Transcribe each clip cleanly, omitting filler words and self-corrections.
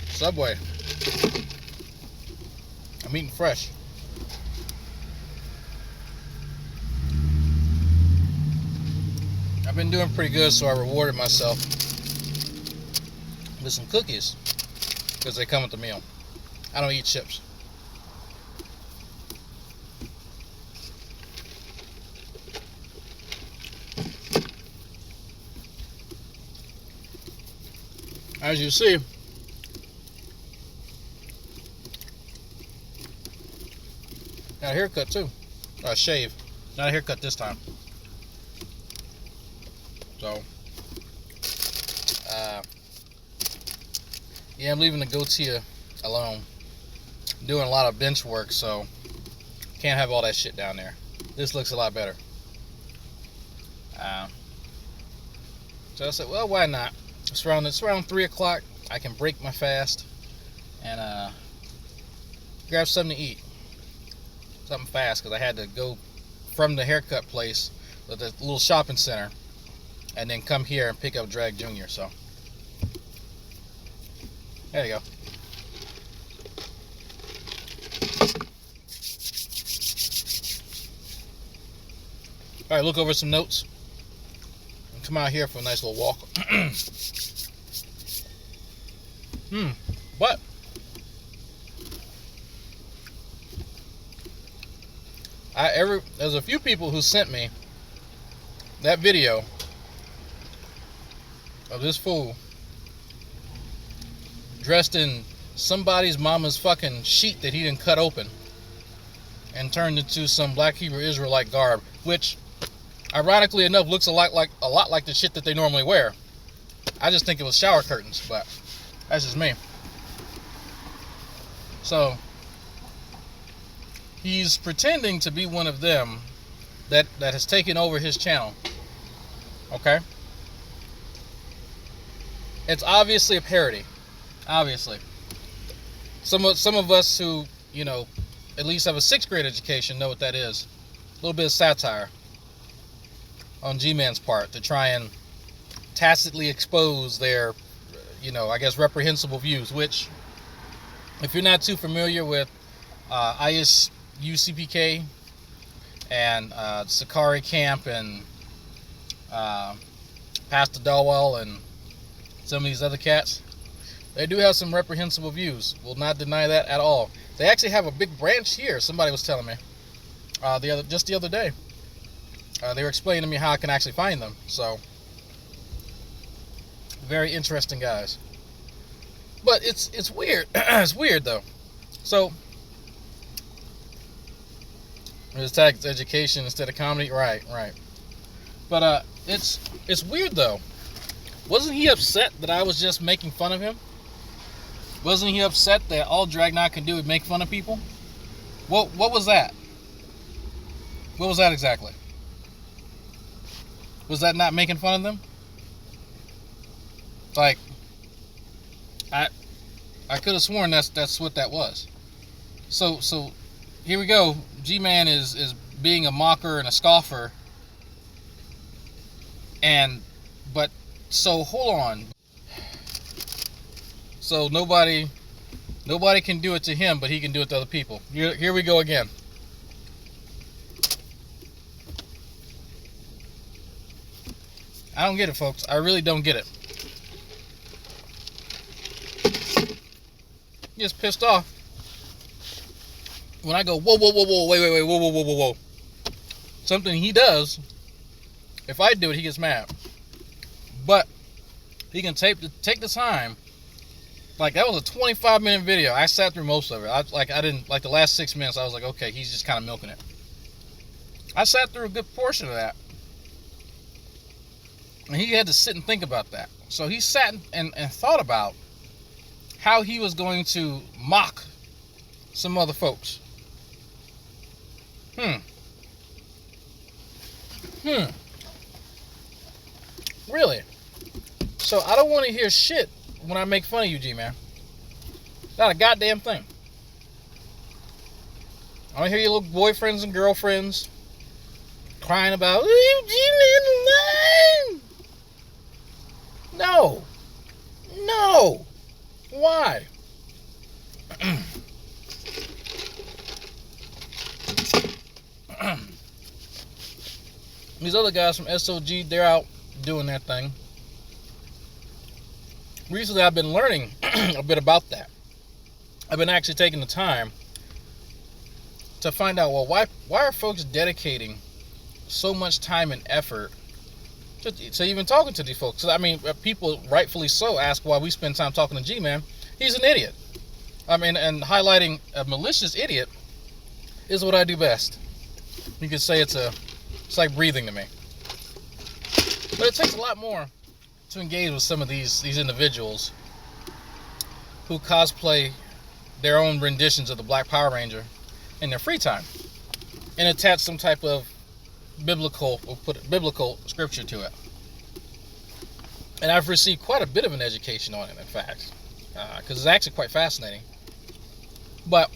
Subway. I'm eating fresh. I've been doing pretty good, so I rewarded myself with some cookies because they come with the meal. I don't eat chips. As you see, got a haircut too. Or a shave. Not a haircut this time. So, yeah, I'm leaving the goatee alone. I'm doing a lot of bench work, so can't have all that shit down there. This looks a lot better. So I said, well, why not? It's around 3 o'clock. I can break my fast and grab something to eat. Something fast, because I had to go from the haircut place to the little shopping center and then come here and pick up Drag Jr. So there you go. Alright, look over some notes and come out here for a nice little walk. But there's a few people who sent me that video of this fool dressed in somebody's mama's fucking sheet that he didn't cut open and turned into some Black Hebrew Israelite garb, which ironically enough looks a lot like the shit that they normally wear. I just think it was shower curtains, but that's just me. So he's pretending to be one of them that has taken over his channel. Okay? It's obviously a parody. Obviously. Some of us who, you know, at least have a 6th grade education know what that is. A little bit of satire on G-Man's part to try and tacitly expose their, you know, I guess reprehensible views, which, if you're not too familiar with ISUCPK and Sakari Camp and Pastor Dawell and some of these other cats, they do have some reprehensible views. Will not deny that at all. They actually have a big branch here. Somebody was telling me the other day. They were explaining to me how I can actually find them. So, very interesting guys. But it's weird. It's weird though. So, it's tax education instead of comedy. Right. But it's weird though. Wasn't he upset that I was just making fun of him? Wasn't he upset that all Dragna can do is make fun of people? What was that? What was that exactly? Was that not making fun of them? Like, I could have sworn that's what that was. So here we go. G-Man is being a mocker and a scoffer. But hold on. So nobody can do it to him, but he can do it to other people. Here we go again. I don't get it, folks. I really don't get it. He gets pissed off when I go, whoa, wait, whoa. Something he does, if I do it, he gets mad. But he can take the time. Like, that was a 25-minute video. I sat through most of it. I didn't like the last 6 minutes. I was like, okay, he's just kind of milking it. I sat through a good portion of that, and he had to sit and think about that. So he sat and thought about how he was going to mock some other folks. Really? So I don't want to hear shit when I make fun of you, G-Man. Not a goddamn thing. I don't hear your little boyfriends and girlfriends crying about, G-Man alone. No. No. Why? These other guys from SOG, they're out doing their thing. Recently, I've been learning a bit about that. I've been actually taking the time to find out, well, why are folks dedicating so much time and effort to even talking to these folks? I mean, people rightfully so ask why we spend time talking to G-Man. He's an idiot. I mean, and highlighting a malicious idiot is what I do best. You could say it's like breathing to me. But it takes a lot more to engage with some of these individuals who cosplay their own renditions of the Black Power Ranger in their free time and attach some type of biblical scripture to it. And I've received quite a bit of an education on it, in fact, because it's actually quite fascinating. But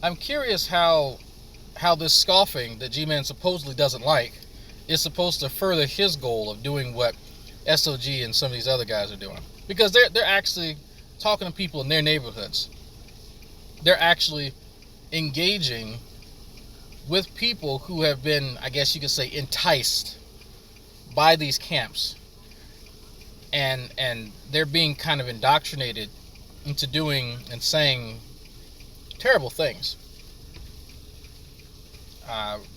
I'm curious how this scoffing that G-Man supposedly doesn't like is supposed to further his goal of doing what SOG and some of these other guys are doing. Because they're actually talking to people in their neighborhoods. They're actually engaging with people who have been, I guess you could say, enticed by these camps. And they're being kind of indoctrinated into doing and saying terrible things.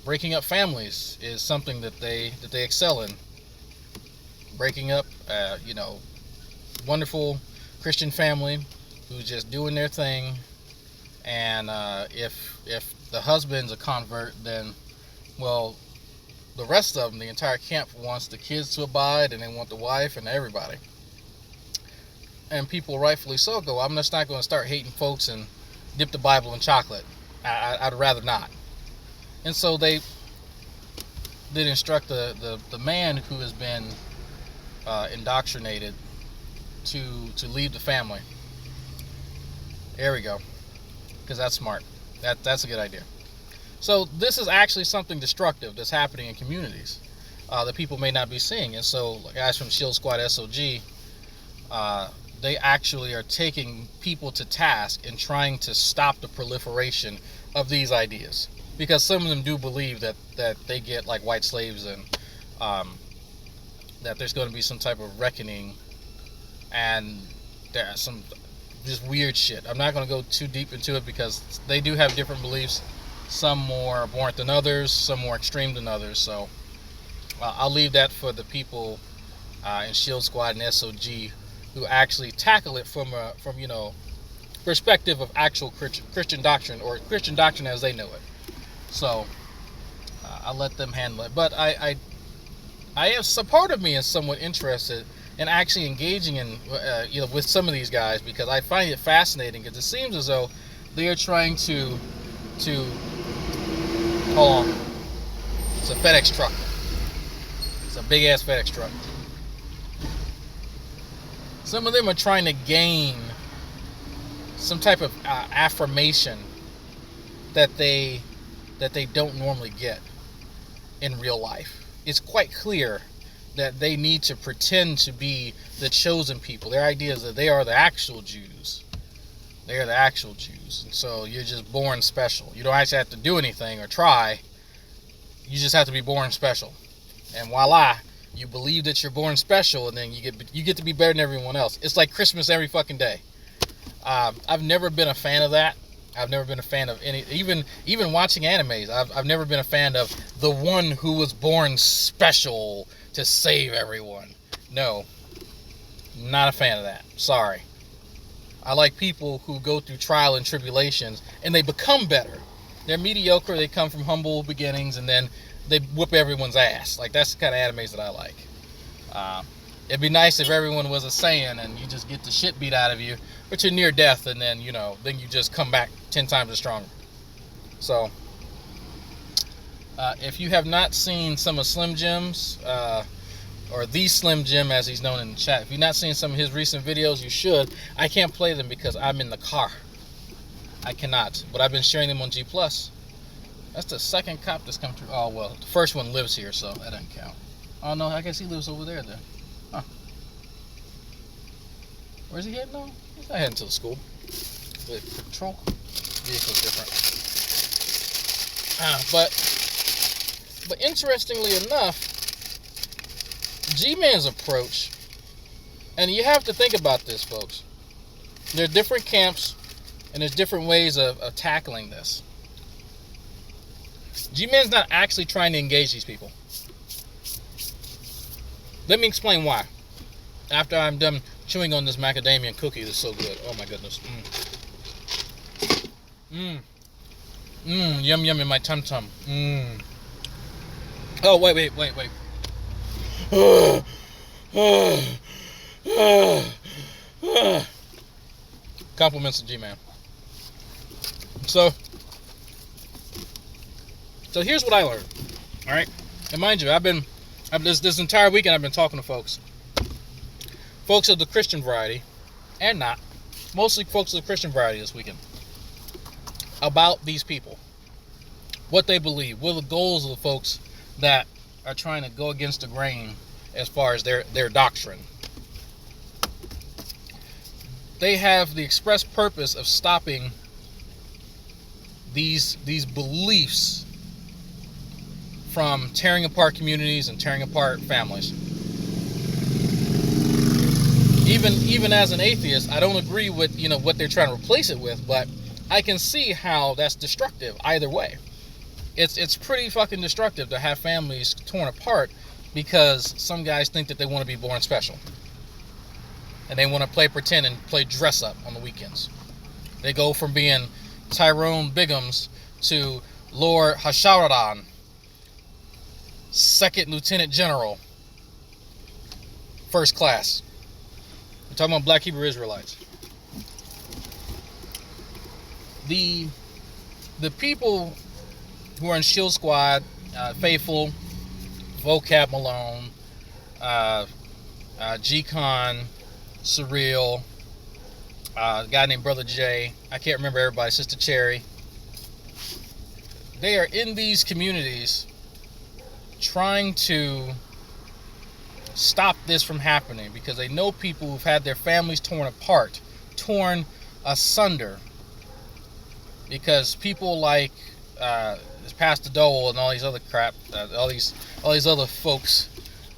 Breaking up families is something that they excel in. Breaking up, wonderful Christian family who's just doing their thing, and if the husband's a convert, then, well, the rest of them, the entire camp, wants the kids to abide, and they want the wife and everybody. And people rightfully so go, I'm just not going to start hating folks and dip the Bible in chocolate. I'd rather not. And so they did instruct the man who has been indoctrinated to leave the family. There we go. Because that's smart. That's a good idea. So this is actually something destructive that's happening in communities that people may not be seeing. And so guys from Shield Squad SOG, they actually are taking people to task and trying to stop the proliferation of these ideas. Because some of them do believe that they get like white slaves, and that there's going to be some type of reckoning, and there's some just weird shit. I'm not going to go too deep into it because they do have different beliefs. Some more abhorrent than others, some more extreme than others. So I'll leave that for the people in Shield Squad and SOG who actually tackle it from perspective of actual Christian doctrine, or Christian doctrine as they know it. So I'll let them handle it. But I have some part of me is somewhat interested in actually engaging in with some of these guys, because I find it fascinating, because it seems as though they are trying to hold on. It's a FedEx truck. It's a big ass FedEx truck. Some of them are trying to gain some type of affirmation that they don't normally get in real life. It's quite clear that they need to pretend to be the chosen people. Their idea is that they are the actual Jews. They are the actual Jews. And so you're just born special. You don't actually have to do anything or try. You just have to be born special. And voila, you believe that you're born special, and then you get to be better than everyone else. It's like Christmas every fucking day. I've never been a fan of that. I've never been a fan of any, even watching animes. I've never been a fan of the one who was born special to save everyone. No, not a fan of that. Sorry. I like people who go through trial and tribulations and they become better. They're mediocre. They come from humble beginnings and then they whoop everyone's ass. Like, that's the kind of animes that I like. It'd be nice if everyone was a Saiyan and you just get the shit beat out of you, but you're near death, and then, then you just come back 10 times as stronger. So, if you have not seen some of Slim Jim's, or the Slim Jim as he's known in the chat, if you've not seen some of his recent videos, you should. I can't play them because I'm in the car. I cannot, but I've been sharing them on G+. That's the second cop that's come through. Oh, well, the first one lives here, so that doesn't count. Oh, no, I guess he lives over there then. Huh. Where's he heading though? He's not heading to the school. The patrol vehicle's different. But interestingly enough, G-Man's approach, and you have to think about this, folks. There are different camps, and there's different ways of tackling this. G-Man's not actually trying to engage these people. Let me explain why. After I'm done chewing on this macadamia cookie that's so good. Oh my goodness. Yum yum in my tum tum. Oh, wait. Compliments to G-Man. So here's what I learned. All right, and mind you, this entire weekend I've been talking to folks of the Christian variety, and not, mostly folks of the Christian variety this weekend, about these people, what they believe, what are the goals of the folks that are trying to go against the grain as far as their doctrine. They have the express purpose of stopping these beliefs from tearing apart communities and tearing apart families. Even as an atheist, I don't agree with what they're trying to replace it with, but I can see how that's destructive either way. It's pretty fucking destructive to have families torn apart because some guys think that they want to be born special. And they want to play pretend and play dress up on the weekends. They go from being Tyrone Biggums to Lord Hasharadan, Second Lieutenant General, First Class. We're talking about Black Hebrew Israelites. The people who are in Shield Squad, Faithful, Vocab Malone, G-Con, Surreal, a guy named Brother J, I can't remember everybody, Sister Cherry. They are in these communities trying to stop this from happening because they know people who've had their families torn apart, torn asunder, because people like Pastor Dole and all these other crap, all these other folks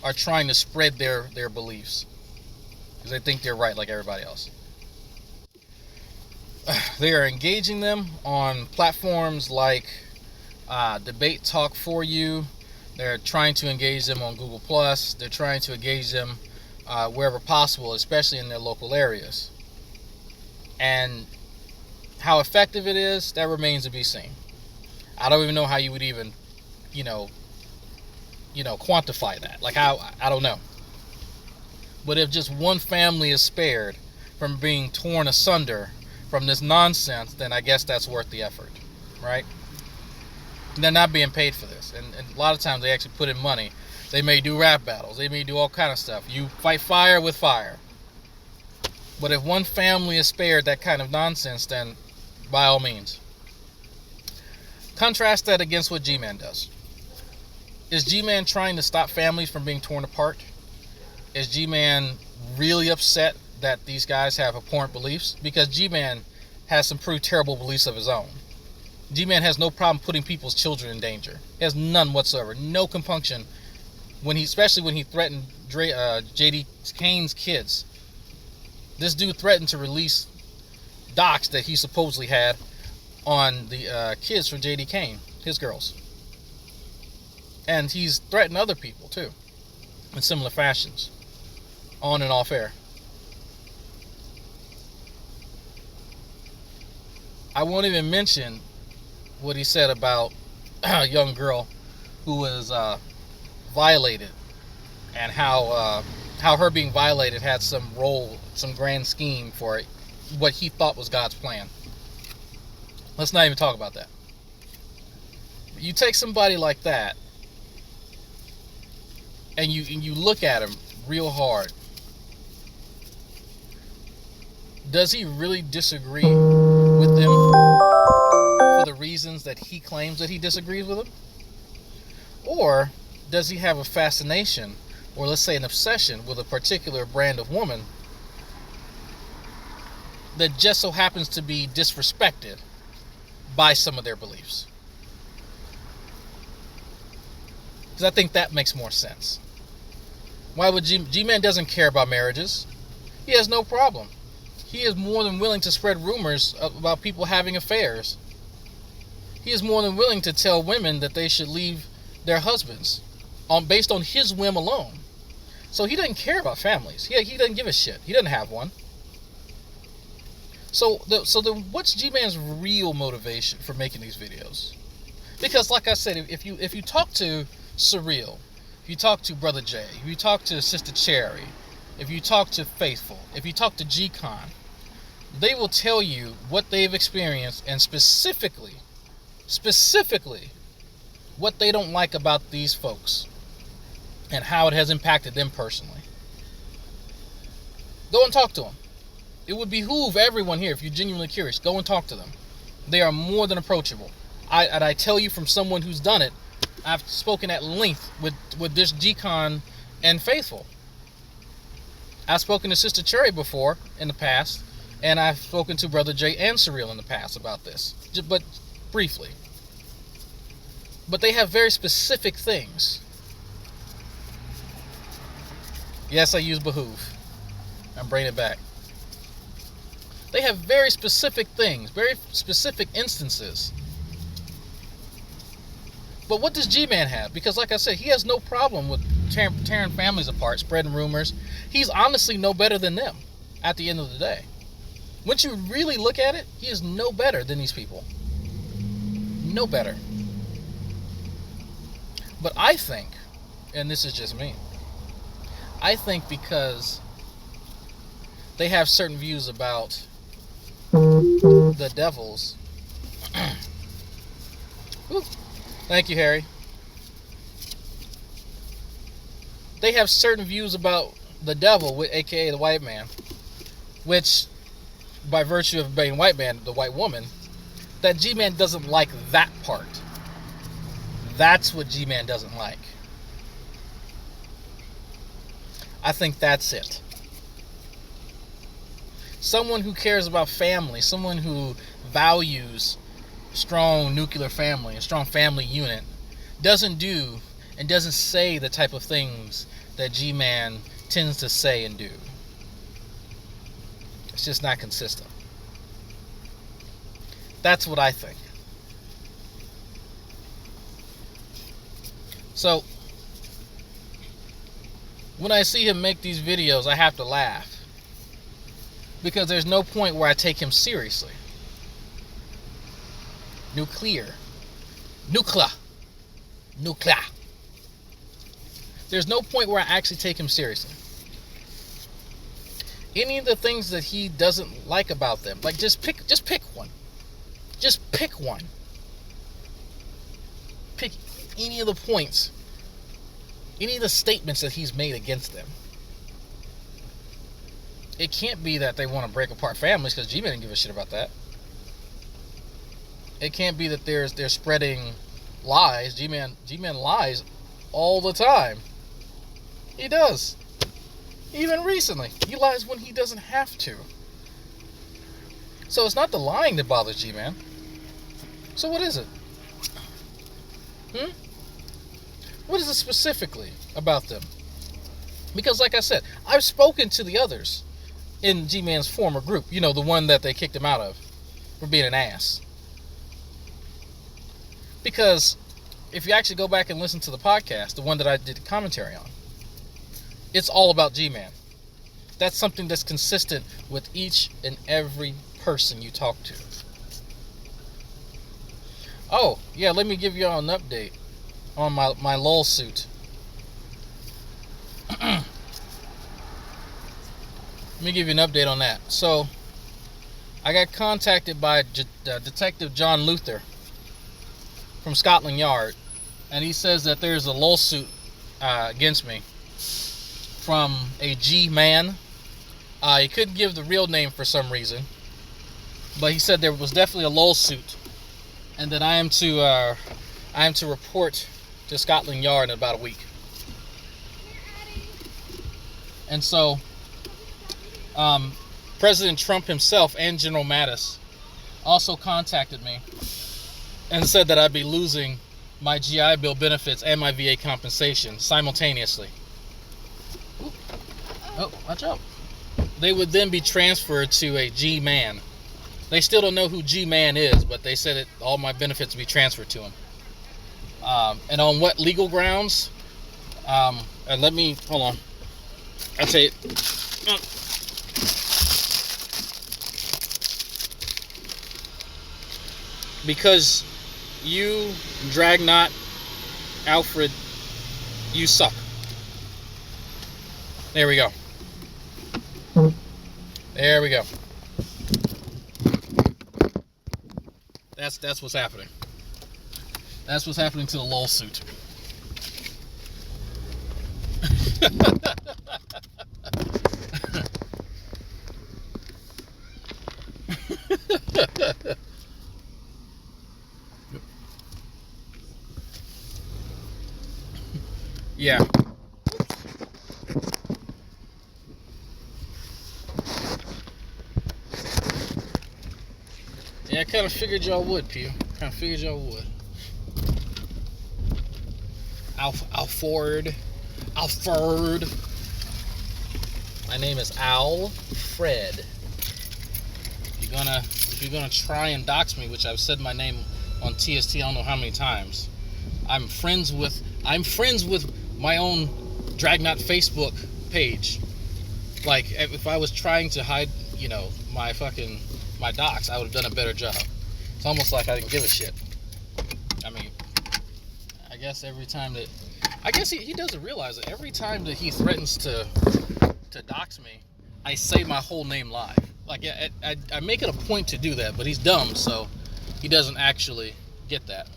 are trying to spread their beliefs because they think they're right like everybody else. They are engaging them on platforms like Debate Talk For You. They're trying to engage them on Google+. They're trying to engage them wherever possible, especially in their local areas. And how effective it is, that remains to be seen. I don't even know how you would even, quantify that. Like, how, I don't know. But if just one family is spared from being torn asunder from this nonsense, then I guess that's worth the effort, right? They're not being paid for this, and a lot of times they actually put in money. They may do rap battles, they may do all kind of stuff. You fight fire with fire. But if one family is spared that kind of nonsense, then by all means. Contrast that against what G-Man does. Is G-Man trying to stop families from being torn apart? Is G-Man really upset that these guys have abhorrent beliefs? Because G-Man has some pretty terrible beliefs of his own. G-Man has no problem putting people's children in danger. He has none whatsoever. No compunction. Especially when he threatened J.D. Kane's kids. This dude threatened to release docs that he supposedly had on the kids from J.D. Kane, his girls. And he's threatened other people too, in similar fashions, on and off air. I won't even mention what he said about a young girl who was violated, and how her being violated had some grand scheme for what he thought was God's plan. Let's not even talk about that. You take somebody like that and you look at him real hard. Does he really disagree with them for the reasons that he claims that he disagrees with them? Or does he have a fascination, or let's say an obsession, with a particular brand of woman that just so happens to be disrespected by some of their beliefs. Because I think that makes more sense. Why would G-Man doesn't care about marriages? He has no problem. He is more than willing to spread rumors about people having affairs. He is more than willing to tell women that they should leave their husbands based on his whim alone. So he doesn't care about families. He doesn't give a shit. He doesn't have one. So what's G-Man's real motivation for making these videos? Because like I said, if you talk to Surreal, if you talk to Brother Jay, if you talk to Sister Cherry, if you talk to Faithful, if you talk to G-Con, they will tell you what they've experienced, and specifically what they don't like about these folks and how it has impacted them personally. Go and talk to them. It would behoove everyone here, if you're genuinely curious, go and talk to them. They are more than approachable. I tell you from someone who's done it, I've spoken at length with this G-Con and Faithful. I've spoken to Sister Cherry before in the past, and I've spoken to Brother Jay and Surreal in the past about this, but briefly. But they have very specific things. Yes, I use behoove. I'm bringing it back. They have very specific things, very specific instances. But what does G-Man have? Because like I said, he has no problem with tearing families apart, spreading rumors. He's honestly no better than them at the end of the day. Once you really look at it, he is no better than these people. No better. But I think, and this is just me, I think because they have certain views about the devils. Ooh. Thank you, Harry. They have certain views about the devil, aka the white man, which, by virtue of being white man, the white woman, that G-Man doesn't like that part. That's what G-Man doesn't like. I think that's it. Someone who cares about family, someone who values strong nuclear family, a strong family unit, doesn't do and doesn't say the type of things that G-Man tends to say and do. It's just not consistent. That's what I think. So, when I see him make these videos, I have to laugh. Because there's no point where I take him seriously. Nuclear. There's no point where I actually take him seriously. Any of the things that he doesn't like about them, like just pick one. Just pick one. Pick any of the points, any of the statements that he's made against them. It can't be that they want to break apart families, because G-Man didn't give a shit about that. It can't be that they're spreading lies. G-Man lies all the time. He does. Even recently. He lies when he doesn't have to. So it's not the lying that bothers G-Man. So what is it? What is it specifically about them? Because like I said, I've spoken to the others in G-Man's former group. You know, the one that they kicked him out of for being an ass. Because if you actually go back and listen to the podcast, the one that I did commentary on, it's all about G-Man. That's something that's consistent with each and every person you talk to. Oh, yeah, let me give you all an update on my LOL suit. Let me give you an update on that. So, I got contacted by Detective John Luther from Scotland Yard, and he says that there's a lawsuit against me from a G-Man. He couldn't give the real name for some reason, but he said there was definitely a lawsuit, and that I am to report to Scotland Yard in about a week. And so, President Trump himself and General Mattis also contacted me and said that I'd be losing my GI Bill benefits and my VA compensation simultaneously. Oh, watch out. They would then be transferred to a G-Man. They still don't know who G-Man is, but they said that all my benefits would be transferred to him. And on what legal grounds? And let me, hold on. I'll tell you. Because you, Dragnot, Alfred, you suck. There we go. There we go. That's what's happening. That's what's happening to the LOL suit. Yeah. Yeah, I kind of figured y'all would, Pew. Kind of figured y'all would. Alfred. My name is Alfred. If you're gonna try and dox me, which I've said my name on TST I don't know how many times. I'm friends with my own Dragnot Facebook page. Like, if I was trying to hide, my docs, I would have done a better job. It's almost like I didn't give a shit. I mean, I guess every time that... I guess he doesn't realize it. Every time that he threatens to dox me, I say my whole name live. Like, I make it a point to do that, but he's dumb, so he doesn't actually get that.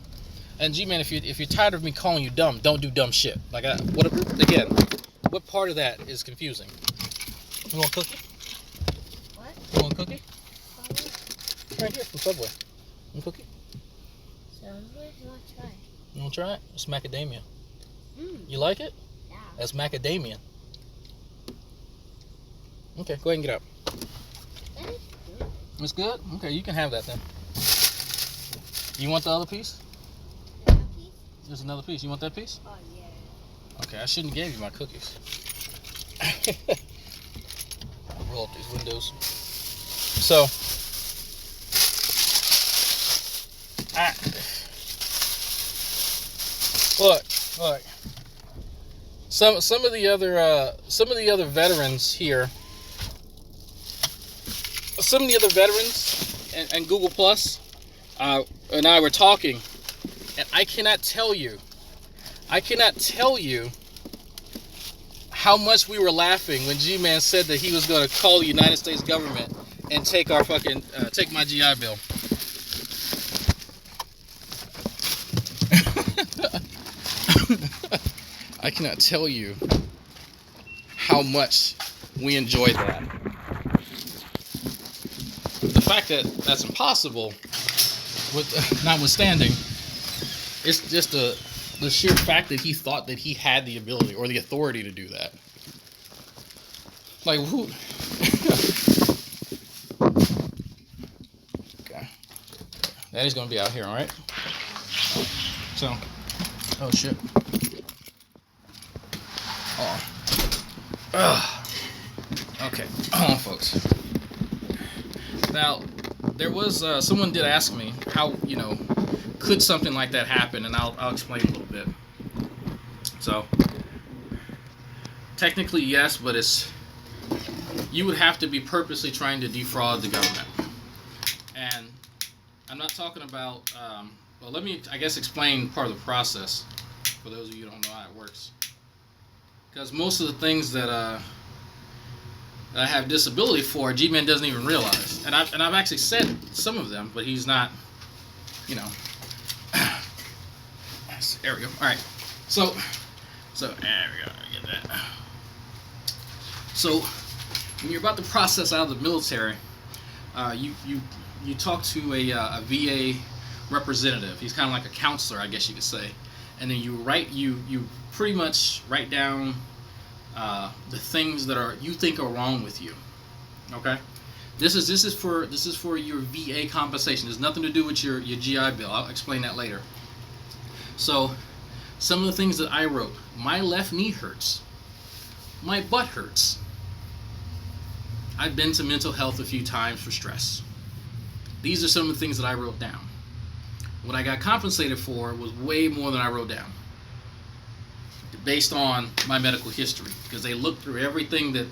And G-Man, if you're tired of me calling you dumb, don't do dumb shit. Like, what part of that is confusing? You want a cookie? What? You want a cookie? Right here from Subway. You want a cookie? Subway? You want to try? You want to try it? It's macadamia. Mm. You like it? Yeah. That's macadamia. Okay, go ahead and get up. That is good. It's good? Okay, you can have that then. You want the other piece? Another piece? There's another piece. You want that piece? Oh, yeah. Okay, I shouldn't have gave you my cookies. I'll roll up these windows. So, look. Some of the other veterans here. Some of the other veterans and Google Plus and I were talking, and I cannot tell you how much we were laughing when G-Man said that he was going to call the United States government and take our fucking take my GI Bill. I cannot tell you how much we enjoyed that. The fact that that's impossible, notwithstanding, it's just the sheer fact that he thought that he had the ability or the authority to do that. Like, who? Okay. Daddy's gonna be out here, alright? So, oh shit. Okay, hold on, folks. Now, there was someone did ask me how, could something like that happen, and I'll explain a little bit. So, technically yes, but you would have to be purposely trying to defraud the government. And I'm not talking about, well, let me, I guess, explain part of the process for those of you who don't know how it works. Because most of the things that I have disability for, G-Man doesn't even realize. And I've actually said some of them, but he's not, There we go. All right. So there we go. Get that. So when you're about to process out of the military, you talk to a VA representative. He's kind of like a counselor, I guess you could say. And then you pretty much write down the things that you think are wrong with you. Okay? This is for your VA compensation. There's nothing to do with your GI Bill. I'll explain that later. So, some of the things that I wrote: my left knee hurts, my butt hurts. I've been to mental health a few times for stress. These are some of the things that I wrote down. What I got compensated for was way more than I wrote down, based on my medical history, because they look through everything that,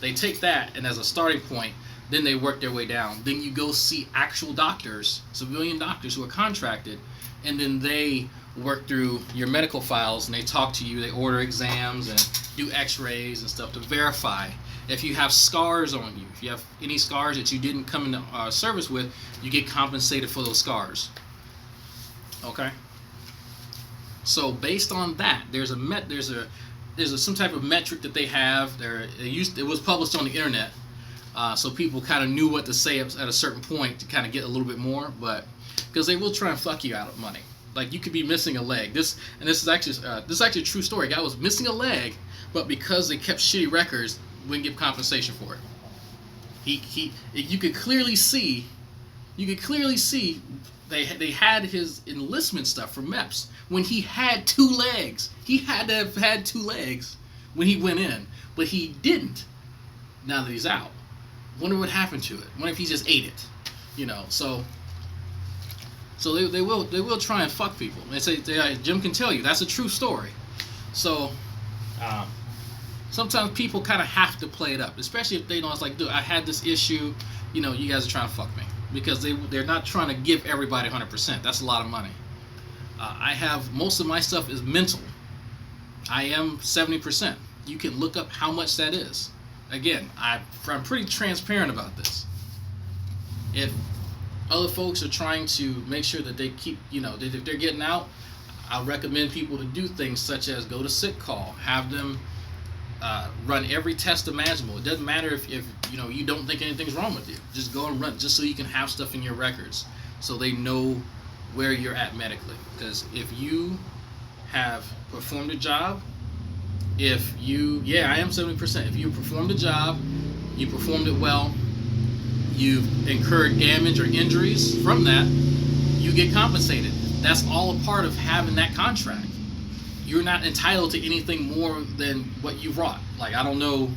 they take that, and as a starting point, then they work their way down. Then you go see actual doctors, civilian doctors who are contracted, and then they work through your medical files, and they talk to you, they order exams and do x-rays and stuff to verify if you have scars on you. If you have any scars that you didn't come into service with, you get compensated for those scars. Okay? So based on that, there's some type of metric that they have. It was published on the internet, so people kind of knew what to say at a certain point to kind of get a little bit more, but because they will try and fuck you out of money. Like, you could be missing a leg. This is actually a true story. A guy was missing a leg, but because they kept shitty records, wouldn't give compensation for it. You could clearly see they had his enlistment stuff from MEPS when he had 2 legs. He had to have had 2 legs when he went in, but he didn't. Now that he's out, wonder what happened to it. Wonder if he just ate it, So they will try and fuck people. They say Jim can tell you that's a true story. So sometimes people kind of have to play it up, especially if they know it's like, dude, I had this issue. You guys are trying to fuck me, because they're not trying to give everybody 100%. That's a lot of money. I have most of my stuff is mental. I am 70%. You can look up how much that is. Again, I'm pretty transparent about this. If other folks are trying to make sure that they keep, if they're getting out, I recommend people to do things such as go to sick call, have them run every test imaginable. It doesn't matter if you don't think anything's wrong with you. Just go and run, just so you can have stuff in your records, so they know where you're at medically. Because if you have performed a job, I am 70%. If you performed a job, you performed it well, you've incurred damage or injuries from that, you get compensated. That's all a part of having that contract. You're not entitled to anything more than what you wrought. Like, I don't know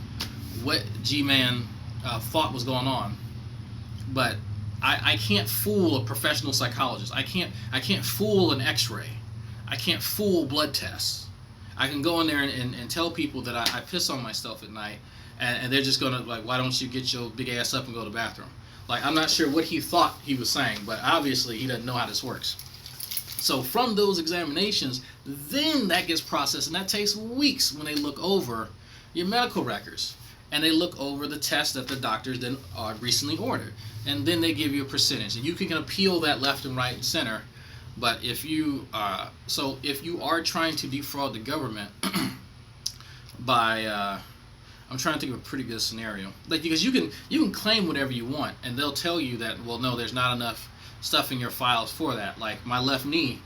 what G-Man thought was going on, but I can't fool a professional psychologist. I can't fool an x-ray. I can't fool blood tests. I can go in there and tell people that I piss on myself at night, and they're just gonna, like, why don't you get your big ass up and go to the bathroom? Like, I'm not sure what he thought he was saying, but obviously he doesn't know how this works. So from those examinations, then that gets processed, and that takes weeks when they look over your medical records, and they look over the tests that the doctors then recently ordered, and then they give you a percentage, and you can appeal that left and right and center. But if you are trying to defraud the government by I'm trying to think of a pretty good scenario, like, because you can claim whatever you want, and they'll tell you that, well, no, there's not enough stuff in your files for that. Like my left knee,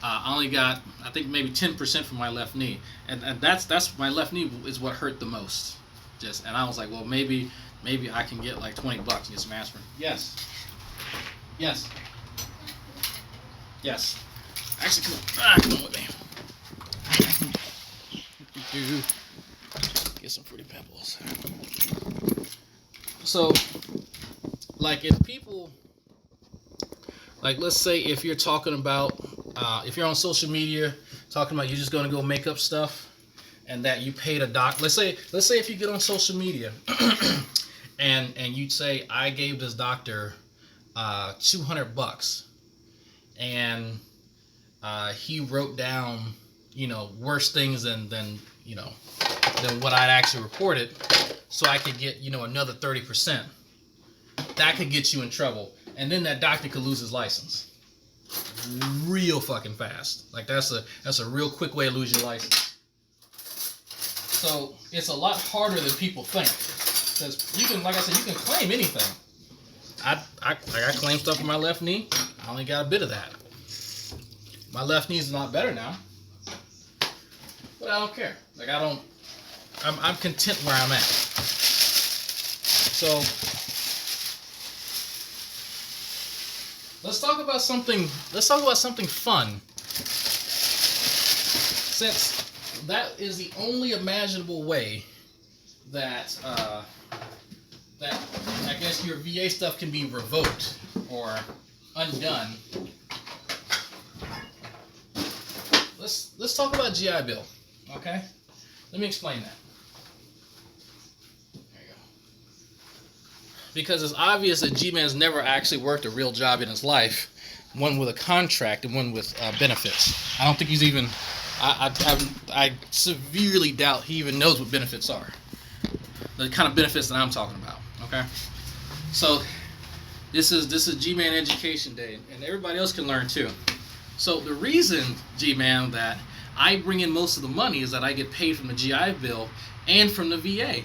I only got, I think, maybe 10% from my left knee, and that's my left knee is what hurt the most. And I was like, well, maybe I can get like $20 and get some aspirin. Yes. Actually, come on with me. Get some Fruity Pebbles. So, like, if people, like, let's say if you're talking about, if you're on social media talking about you're just going to go make up stuff, and that you paid a doc. Let's say if you get on social media, and you'd say, I gave this doctor $200, and he wrote down, worse things than what I'd actually reported, so I could get, another 30%. That could get you in trouble, and then that doctor could lose his license real fucking fast. Like, that's a real quick way to lose your license. So it's a lot harder than people think, because you can, like I said, you can claim anything. I claim stuff on my left knee. I only got a bit of that. My left knee's a lot better now, but I don't care. Like, I'm content where I'm at. So let's talk about something. Let's talk about something fun. Since that is the only imaginable way that that I guess your VA stuff can be revoked or undone. Let's talk about GI Bill, okay? Let me explain that. There you go. Because it's obvious that G-Man's never actually worked a real job in his life, one with a contract and one with benefits. I don't think he's even. I severely doubt he even knows what benefits are. The kind of benefits that I'm talking about. Okay. So this is G-Man Education Day, and everybody else can learn too. So the reason, G-Man, that I bring in most of the money is that I get paid from the GI Bill and from the VA.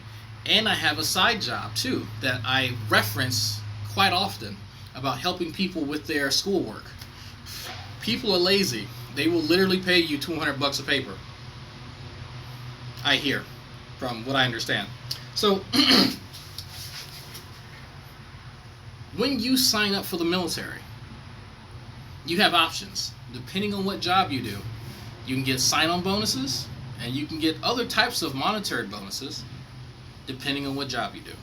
And I have a side job too that I reference quite often about helping people with their schoolwork. People are lazy. They will literally pay you $200 a paper. I hear, from what I understand. So when you sign up for the military, you have options. Depending on what job you do, you can get sign-on bonuses, and you can get other types of monetary bonuses, depending on what job you do.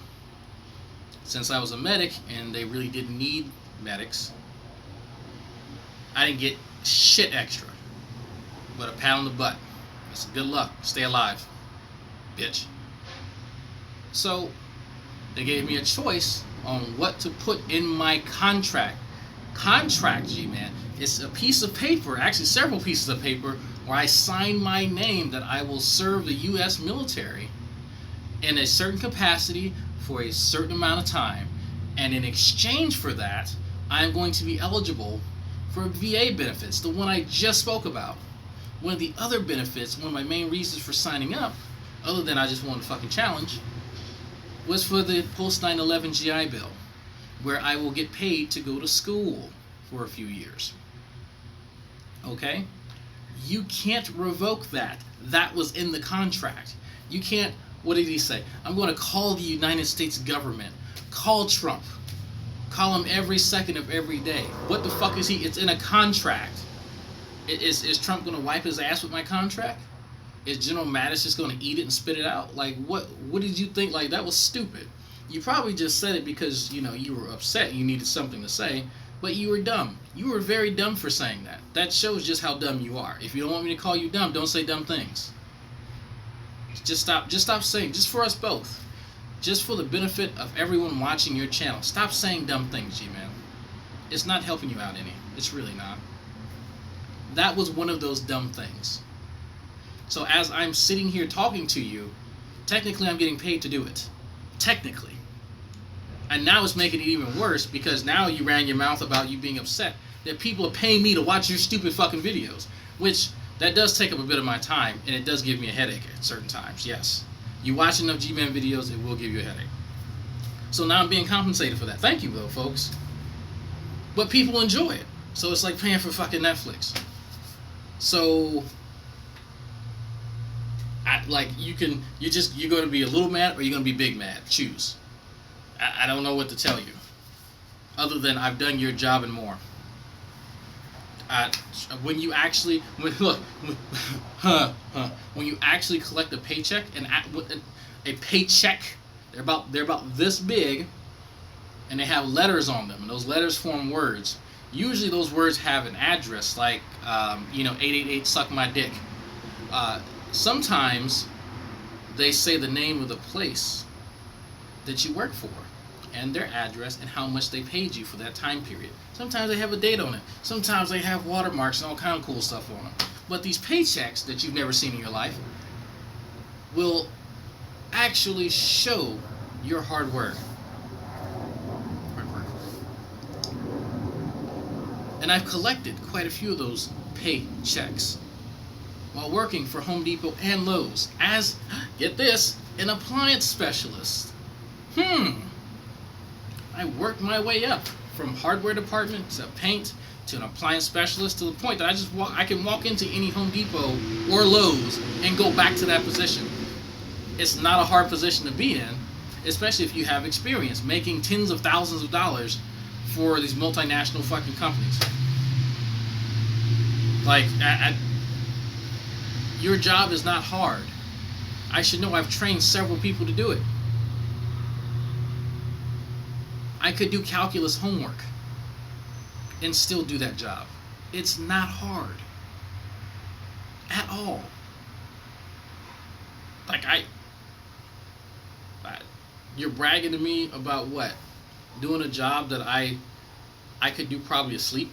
Since I was a medic, and they really didn't need medics, I didn't get shit extra, but a pat on the butt. That's good luck. Stay alive, bitch. So they gave me a choice on what to put in my contract. Contract, G-Man. It's a piece of paper, actually several pieces of paper, where I sign my name that I will serve the U.S. military in a certain capacity for a certain amount of time. And in exchange for that, I'm going to be eligible for VA benefits, the one I just spoke about. One of the other benefits, one of my main reasons for signing up, other than I just wanted to fucking challenge, was for the post 9/11 GI Bill, where I will get paid to go to school for a few years. Okay? You can't revoke that. That was in the contract. You can't, what did he say? I'm going to call the United States government. Call Trump. Call him every second of every day. What the fuck is he? It's in a contract. Is Trump going to wipe his ass with my contract? Is General Mattis just going to eat it and spit it out? Like, what did you think? Like, that was stupid. You probably just said it because, you were upset. You needed something to say. But you were dumb. You were very dumb for saying that. That shows just how dumb you are. If you don't want me to call you dumb, don't say dumb things. Just stop saying, just for us both. Just for the benefit of everyone watching your channel. Stop saying dumb things, G-Man. It's not helping you out any. It's really not. That was one of those dumb things. So as I'm sitting here talking to you, technically I'm getting paid to do it. Technically. And now it's making it even worse because now you ran your mouth about you being upset that people are paying me to watch your stupid fucking videos. Which, that does take up a bit of my time, and it does give me a headache at certain times, yes. You watch enough G-Man videos, it will give you a headache. So now I'm being compensated for that. Thank you, though, folks. But people enjoy it. So it's like paying for fucking Netflix. So, you're going to be a little mad or you're going to be big mad. Choose. I don't know what to tell you. Other than I've done your job and more. When you actually, when you actually collect a paycheck, a paycheck, they're about this big, and they have letters on them, and those letters form words. Usually those words have an address, like 888 suck my dick. Sometimes they say the name of the place that you work for, and their address, and how much they paid you for that time period. Sometimes they have a date on it. Sometimes they have watermarks and all kind of cool stuff on them. But these paychecks that you've never seen in your life will actually show your hard work. And I've collected quite a few of those paychecks while working for Home Depot and Lowe's as, get this, an appliance specialist. I worked my way up from hardware department to paint to an appliance specialist to the point that I can walk into any Home Depot or Lowe's and go back to that position. It's not a hard position to be in, especially if you have experience making tens of thousands of dollars for these multinational fucking companies. Like, your job is not hard. I should know. I've trained several people to do it. I could do calculus homework and still do that job. It's not hard at all. Like, you're bragging to me about what? Doing a job that I could do probably asleep?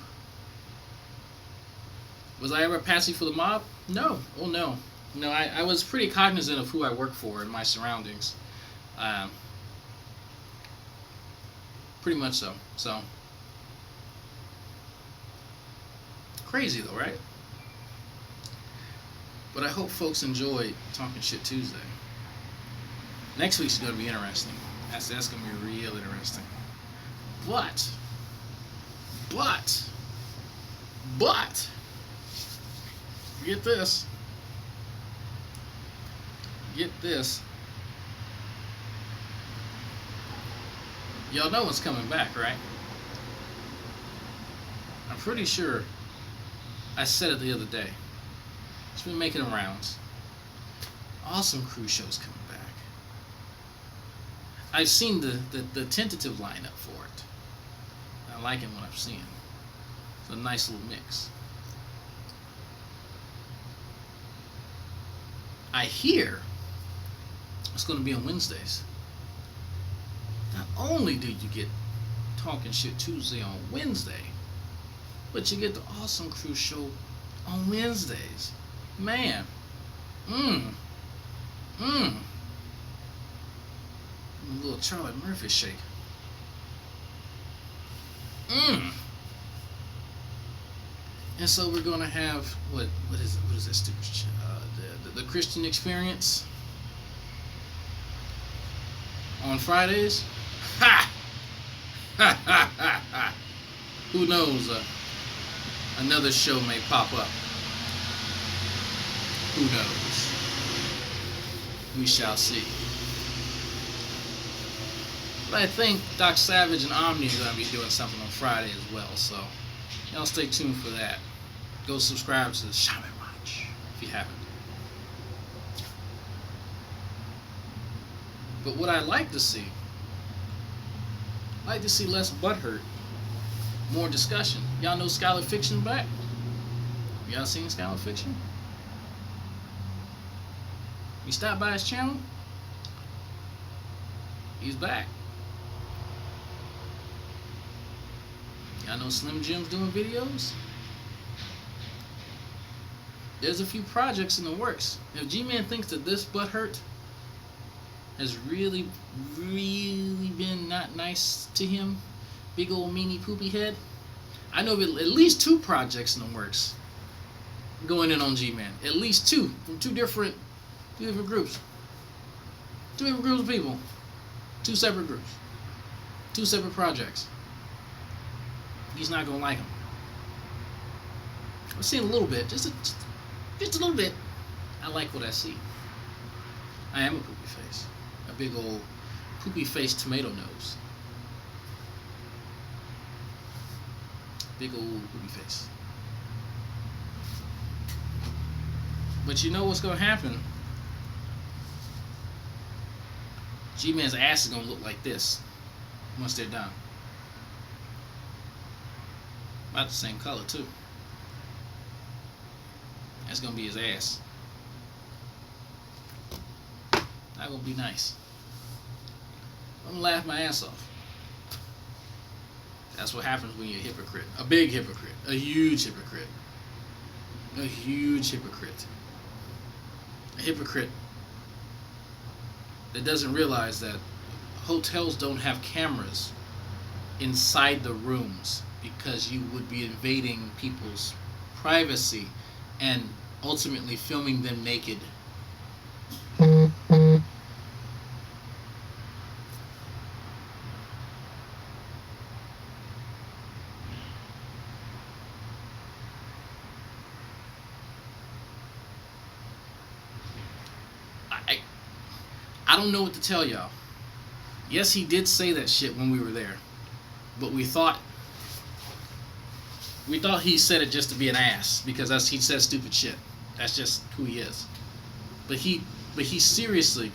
Was I ever patsy for the mob? No. Oh, no. No, I was pretty cognizant of who I work for and my surroundings. Pretty much so. So, crazy though, right? But I hope folks enjoy Talking Shit Tuesday. Next week's going to be interesting. That's going to be real interesting. But, get this. Get this. Y'all know what's coming back, right? I'm pretty sure I said it the other day. It's been making rounds. Awesome cruise shows coming back. I've seen the tentative lineup for it. I like it what I'm seeing. It's a nice little mix. I hear it's going to be on Wednesdays. Not only do you get Talking Shit Tuesday on Wednesday, but you get the Awesome Cruise Show on Wednesdays. Man. A little Charlie Murphy shake. And so we're gonna have what is that stupid shit? The Christian Experience on Fridays. Ha! Ha ha ha ha! Who knows? Another show may pop up. Who knows? We shall see. But I think Doc Savage and Omni are going to be doing something on Friday as well, so y'all stay tuned for that. Go subscribe to the Shaman Watch if you haven't. But what I'd like to see, less butthurt, more discussion. Y'all know Scholar Fiction back? Y'all seen Scholar Fiction? You stopped by his channel? He's back. Y'all know Slim Jim's doing videos? There's a few projects in the works. If G-Man thinks that this butthurt has really been not nice to him, big old meanie poopy head, I know of at least 2 projects in the works going in on G-Man. At least 2 from 2 different groups. 2 different groups of people. 2 separate groups. 2 separate projects. He's not gonna like them. I've seen a little bit, just a little bit. I like what I see. I am a poopy face. A big old poopy face tomato nose. Big old poopy face. But you know what's gonna happen? G-Man's ass is gonna look like this once they're done. About the same color too. That's gonna be his ass. Not gonna be nice. I'm gonna laugh my ass off. That's what happens when you're a hypocrite. A big hypocrite. A huge hypocrite. A huge hypocrite. A hypocrite that doesn't realize that hotels don't have cameras inside the rooms because you would be invading people's privacy and ultimately filming them naked. I don't know what to tell y'all. Yes, he did say that shit when we were there, but we thought We thought he said it just to be an ass because he says stupid shit. That's just who he is. But he seriously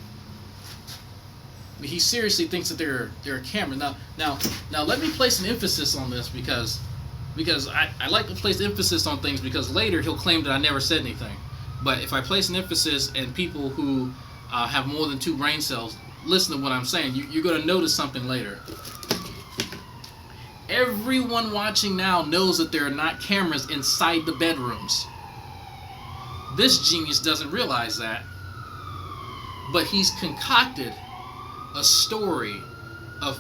thinks that they're a camera. Now let me place an emphasis on this because I like to place emphasis on things because later he'll claim that I never said anything. But if I place an emphasis and people who have more than 2 brain cells listen to what I'm saying, you're going to notice something later. Everyone watching now knows that there are not cameras inside the bedrooms. This genius doesn't realize that, but he's concocted a story of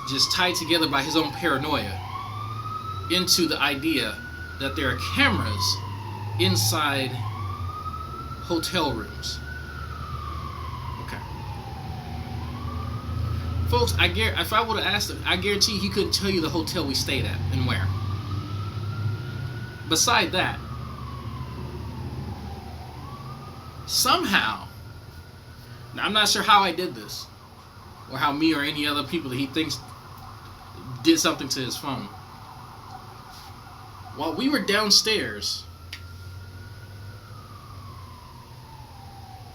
just tied together by his own paranoia into the idea that there are cameras inside hotel rooms. Okay, folks, if I would have asked him, I guarantee he couldn't tell you the hotel we stayed at and where. Beside that, somehow, now I'm not sure how I did this, or how me or any other people that he thinks did something to his phone. While we were downstairs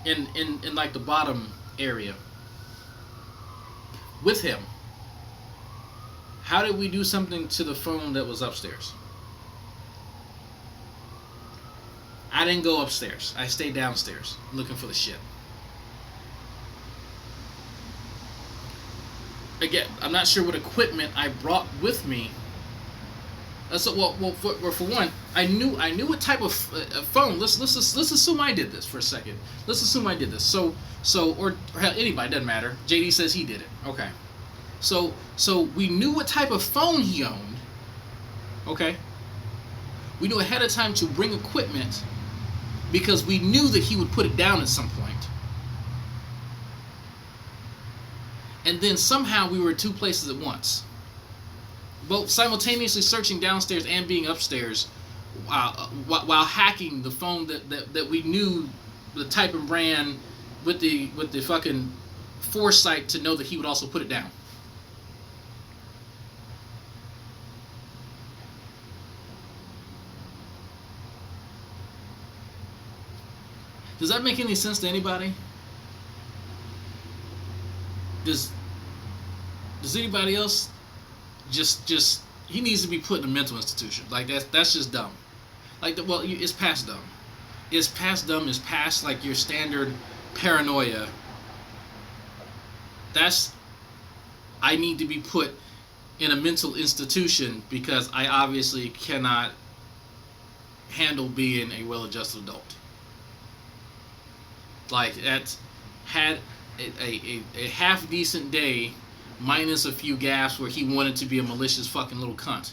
in like the bottom area with him, how did we do something to the phone that was upstairs? I didn't go upstairs. I stayed downstairs looking for the shit. Again, I'm not sure what equipment I brought with me. So, for one, I knew what type of phone. Let's assume I did this for a second. Let's assume I did this. So or hell, anybody, doesn't matter. JD says he did it. Okay. So we knew what type of phone he owned. Okay. We knew ahead of time to bring equipment because we knew that he would put it down at some point. And then somehow we were at 2 places at once, both simultaneously searching downstairs and being upstairs, while hacking the phone that we knew the type and brand with the fucking foresight to know that he would also put it down. Does that make any sense to anybody? Does anybody else just he needs to be put in a mental institution? Like that's just dumb. Like well, it's past dumb. It's past dumb. It's past like your standard paranoia. I need to be put in a mental institution because I obviously cannot handle being a well-adjusted adult. Like that's had a half decent day minus a few gaffes where he wanted to be a malicious fucking little cunt,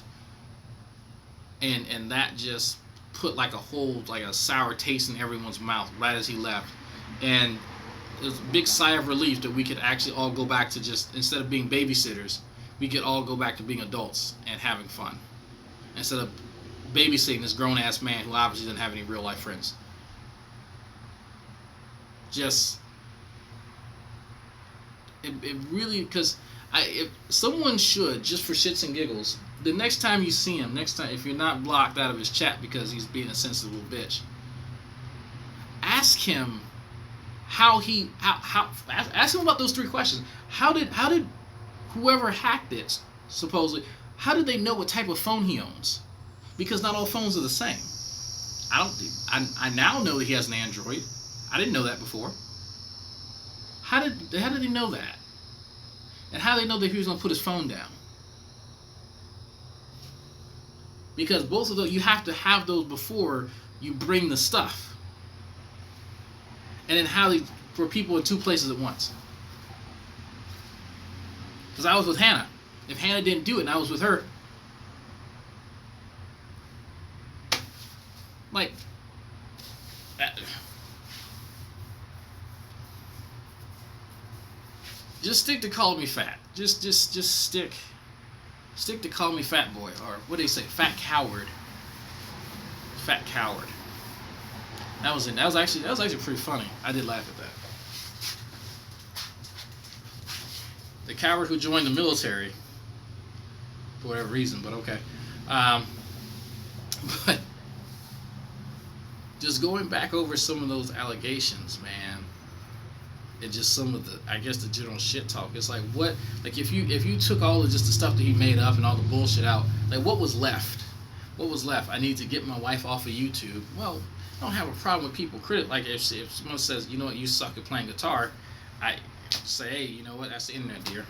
and that just put like a sour taste in everyone's mouth right as he left. And it was a big sigh of relief that we could actually all go back to just, instead of being babysitters, we could all go back to being adults and having fun instead of babysitting this grown-ass man who obviously didn't have any real-life friends. Just it really, because if someone should, just for shits and giggles, the next time you see him, if you're not blocked out of his chat because he's being a sensitive little bitch, ask him ask him about those 3 questions. How did whoever hacked it, supposedly, how did they know what type of phone he owns? Because not all phones are the same. I now know that he has an Android. I didn't know that before. How did he know that? And how did they know that he was going to put his phone down? Because both of those, you have to have those before you bring the stuff. And then for people in 2 places at once. Because I was with Hannah. If Hannah didn't do it and I was with her, like, just stick to calling me fat. Just stick to calling me fat boy, or what do they say, fat coward. Fat coward. That was actually pretty funny. I did laugh at that. The coward who joined the military for whatever reason, but okay. But just going back over some of those allegations, man, and just some of the, I guess, the general shit talk. It's like, what, like, if you took all of just the stuff that he made up and all the bullshit out, like, what was left? What was left? I need to get my wife off of YouTube. Well, I don't have a problem with people like, if someone says, you know what, you suck at playing guitar, I say, hey, you know what, that's the internet, dear.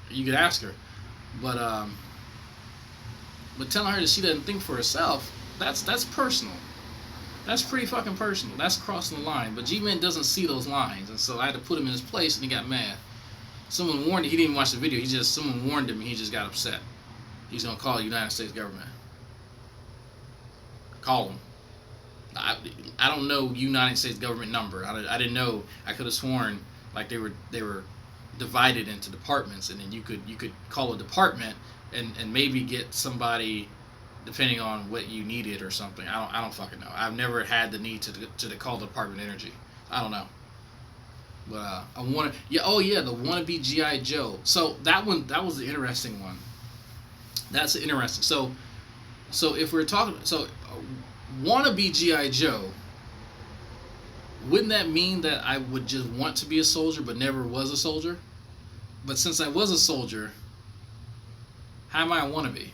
You could ask her, but telling her that she doesn't think for herself, that's personal. That's pretty fucking personal. That's crossing the line. But G-Man doesn't see those lines, and so I had to put him in his place, and he got mad. Someone warned him. He didn't even watch the video. Someone warned him, and he just got upset. He's gonna call the United States government. Call him. I don't know United States government number. I didn't know. I could have sworn like they were divided into departments, and then you could call a department and maybe get somebody depending on what you needed or something. I don't fucking know. I've never had the need to call the Department of Energy. I don't know. But I want to. Yeah. Oh yeah, the wannabe GI Joe. So that was the interesting one. That's interesting. So if we're talking, wannabe GI Joe, wouldn't that mean that I would just want to be a soldier but never was a soldier? But since I was a soldier, how am I a wannabe?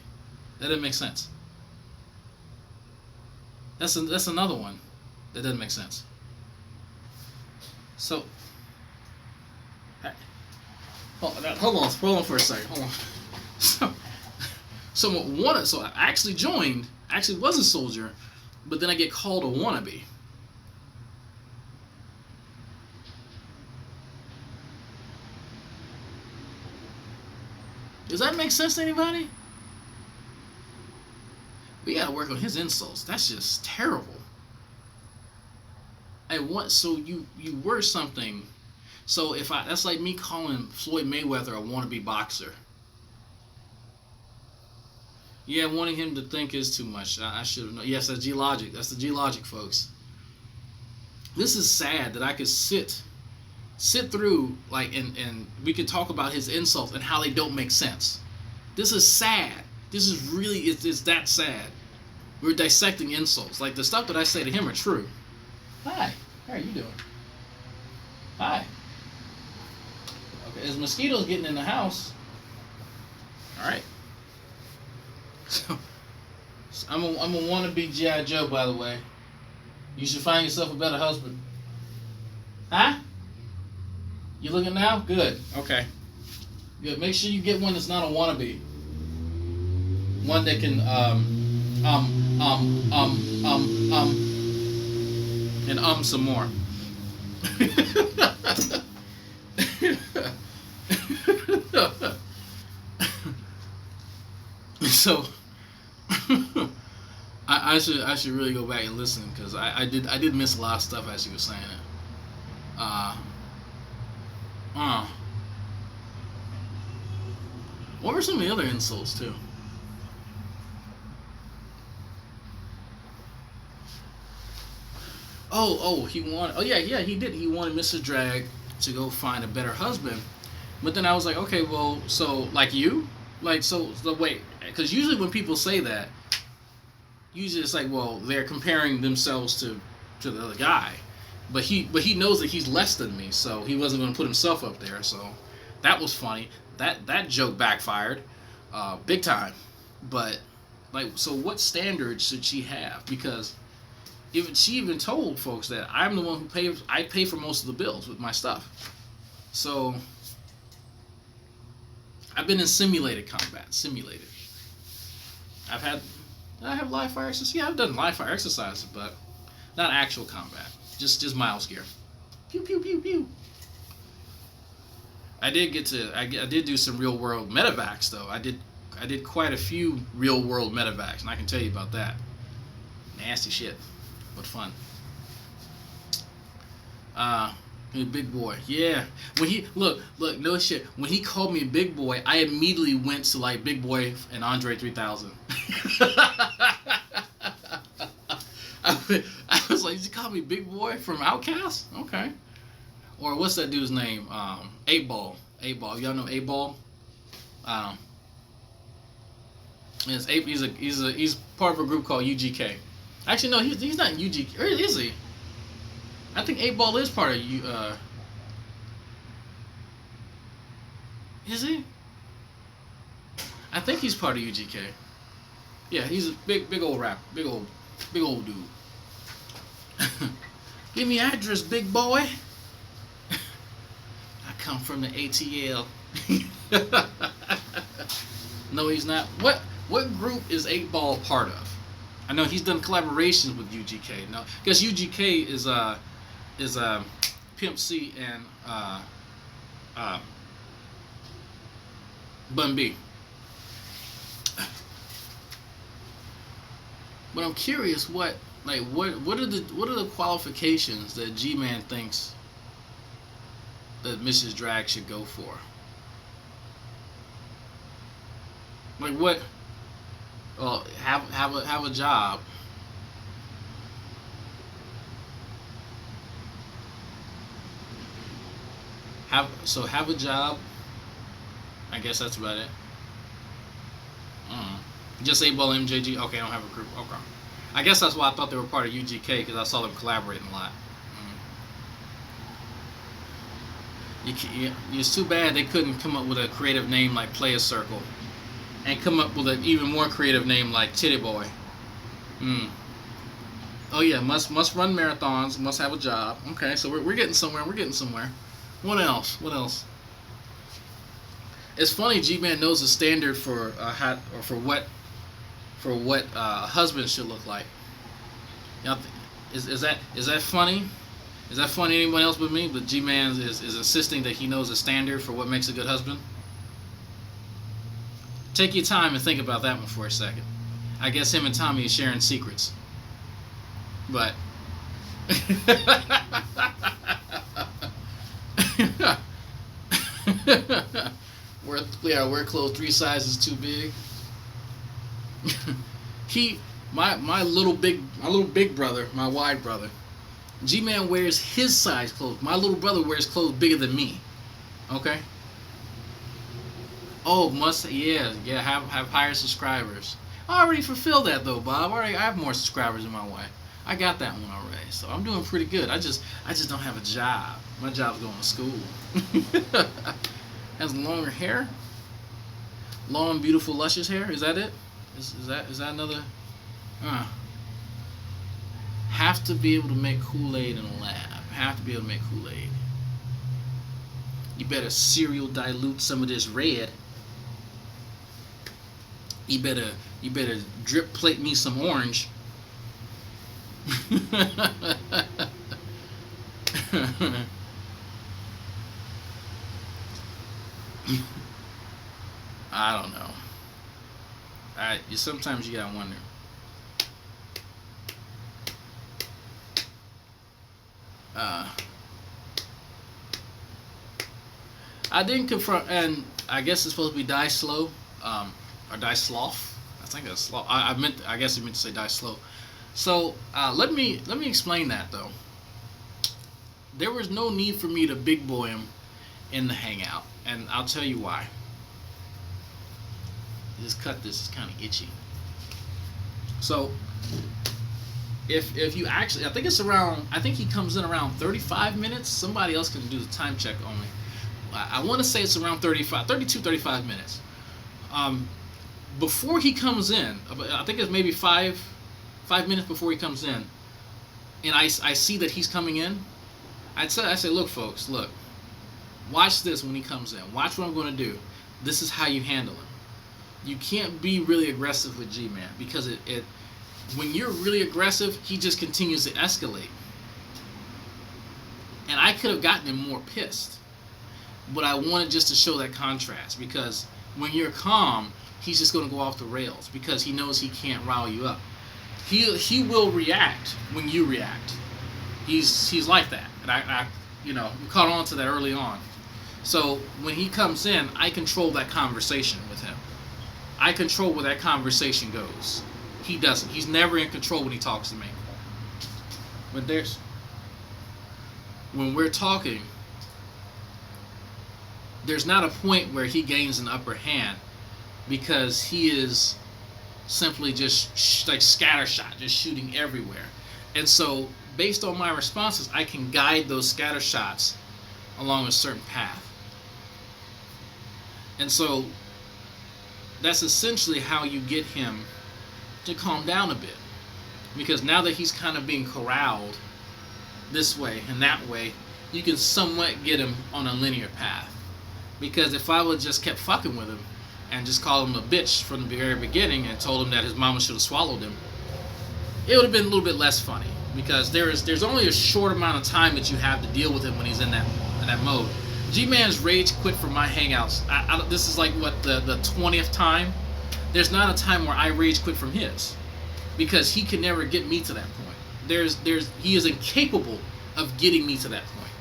That doesn't make sense. That's another one that doesn't make sense. So, hold on for a second. Hold on. So I actually was a soldier, but then I get called a wannabe. Does that make sense to anybody? We gotta work on his insults. That's just terrible. And what? So you were something. So that's like me calling Floyd Mayweather a wannabe boxer. Yeah, wanting him to think is too much. I should have known. Yes, that's G-Logic. That's the G-Logic, folks. This is sad that I could sit through and we could talk about his insults and how they don't make sense. This is sad. This is really, it's that sad. We're dissecting insults. Like, the stuff that I say to him are true. Hi, how are you doing? Hi. Okay, there's mosquitoes getting in the house. All right. So I'm a wannabe G.I. Joe, by the way. You should find yourself a better husband. Huh? You looking now? Good. Okay. Good. Make sure you get one that's not a wannabe. One that can and some more. So I should really go back and listen, because I did miss a lot of stuff as you were saying it. What were some of the other insults too? He did. He wanted Mr. Drag to go find a better husband. But then I was like, okay, well, so like you? Like, so wait, because usually when people say that, usually it's like, well, they're comparing themselves to the other guy. But he knows that he's less than me, so he wasn't going to put himself up there. So that was funny. That joke backfired, big time. But like, so what standards should she have? Because she even told folks that I'm the one who pays. I pay for most of the bills with my stuff. So I've been in simulated combat. I have live fire exercises. Yeah, I've done live fire exercises, but not actual combat. Just mouse gear. Pew pew pew pew. I did do some real world medevacs though. I did quite a few real world medevacs, and I can tell you about that. Nasty shit, but fun. Big boy, yeah. When he look, no shit. When he called me big boy, I immediately went to like Big Boy and Andre 3000. I was like, did you call me big boy from Outkast? Okay. Or what's that dude's name? 8 Ball. Y'all know 8 Ball? It's Ape. He's part of a group called UGK. Actually, no, he's not UGK. Or is he? I think 8 Ball is part of you. Is he? I think he's part of UGK. Yeah, he's a big old rap, big old dude. Give me address, big boy. I come from the ATL. No, he's not. What group is 8 Ball part of? I know he's done collaborations with UGK. No, because UGK is Pimp C and Bun B. But I'm curious, what are the qualifications that G-Man thinks that Mrs. Drag should go for? Like what? Well, have a job. Have a job. I guess that's about it. Just 8 Ball MJG. Okay, I don't have a group. Okay. I guess that's why I thought they were part of UGK, because I saw them collaborating a lot. It's too bad they couldn't come up with a creative name like Play a Circle, and come up with an even more creative name like Titty Boy. Oh yeah, must run marathons, must have a job. Okay, so we're getting somewhere. We're getting somewhere. What else? What else? It's funny, G-Man knows the standard for what a husband should look like. You know, is that funny? Is that funny to anyone else but me? But G-Man is insisting that he knows the standard for what makes a good husband. Take your time and think about that one for a second. I guess him and Tommy are sharing secrets. But wear clothes 3 sizes too big. My little big brother, my wide brother, G-Man wears his size clothes. My little brother wears clothes bigger than me. Okay. Oh, have higher subscribers. I already fulfilled that though, Bob. I have more subscribers than my wife. I got that one already, so I'm doing pretty good. I just don't have a job. My job's going to school. Has longer hair, long, beautiful, luscious hair. Is that it? Is that another? Have to be able to make Kool-Aid in a lab. Have to be able to make Kool-Aid. You better cereal dilute some of this red. You better drip plate me some orange. I don't know. Sometimes you gotta wonder. I didn't confront, and I guess it's supposed to be die slow, or die sloth. I think that's slow. I guess I meant to say die slow. So let me explain that though. There was no need for me to big boy him in the hangout, and I'll tell you why. Just cut this, it's kind of itchy. So if you actually, I think he comes in around 35 minutes. Somebody else can do the time check on me. I want to say it's around 35 minutes. Before he comes in, I think it's maybe 5 minutes before he comes in, and I see that he's coming in. I say, look, folks, look, watch this when he comes in. Watch what I'm going to do. This is how you handle him. You can't be really aggressive with G-Man, because when you're really aggressive, he just continues to escalate. And I could have gotten him more pissed, but I wanted just to show that contrast, because when you're calm, he's just going to go off the rails because he knows he can't rile you up. He will react when you react. He's like that, and I caught on to that early on. So when he comes in, I control that conversation with him. I control where that conversation goes. He doesn't. He's never in control when he talks to me. But when we're talking, there's not a point where he gains an upper hand, because he is simply just like scattershot, just shooting everywhere. And so, based on my responses, I can guide those scatter shots along a certain path. And so, that's essentially how you get him to calm down a bit. Because now that he's kind of being corralled this way and that way, you can somewhat get him on a linear path. Because if I would just kept fucking with him and just called him a bitch from the very beginning and told him that his mama should have swallowed him, it would have been a little bit less funny. Because there's only a short amount of time that you have to deal with him when he's in that mode. G-Man's rage quit from my hangouts. This is like what the 20th time. There's not a time where I rage quit from his, because he can never get me to that point. He is incapable of getting me to that point,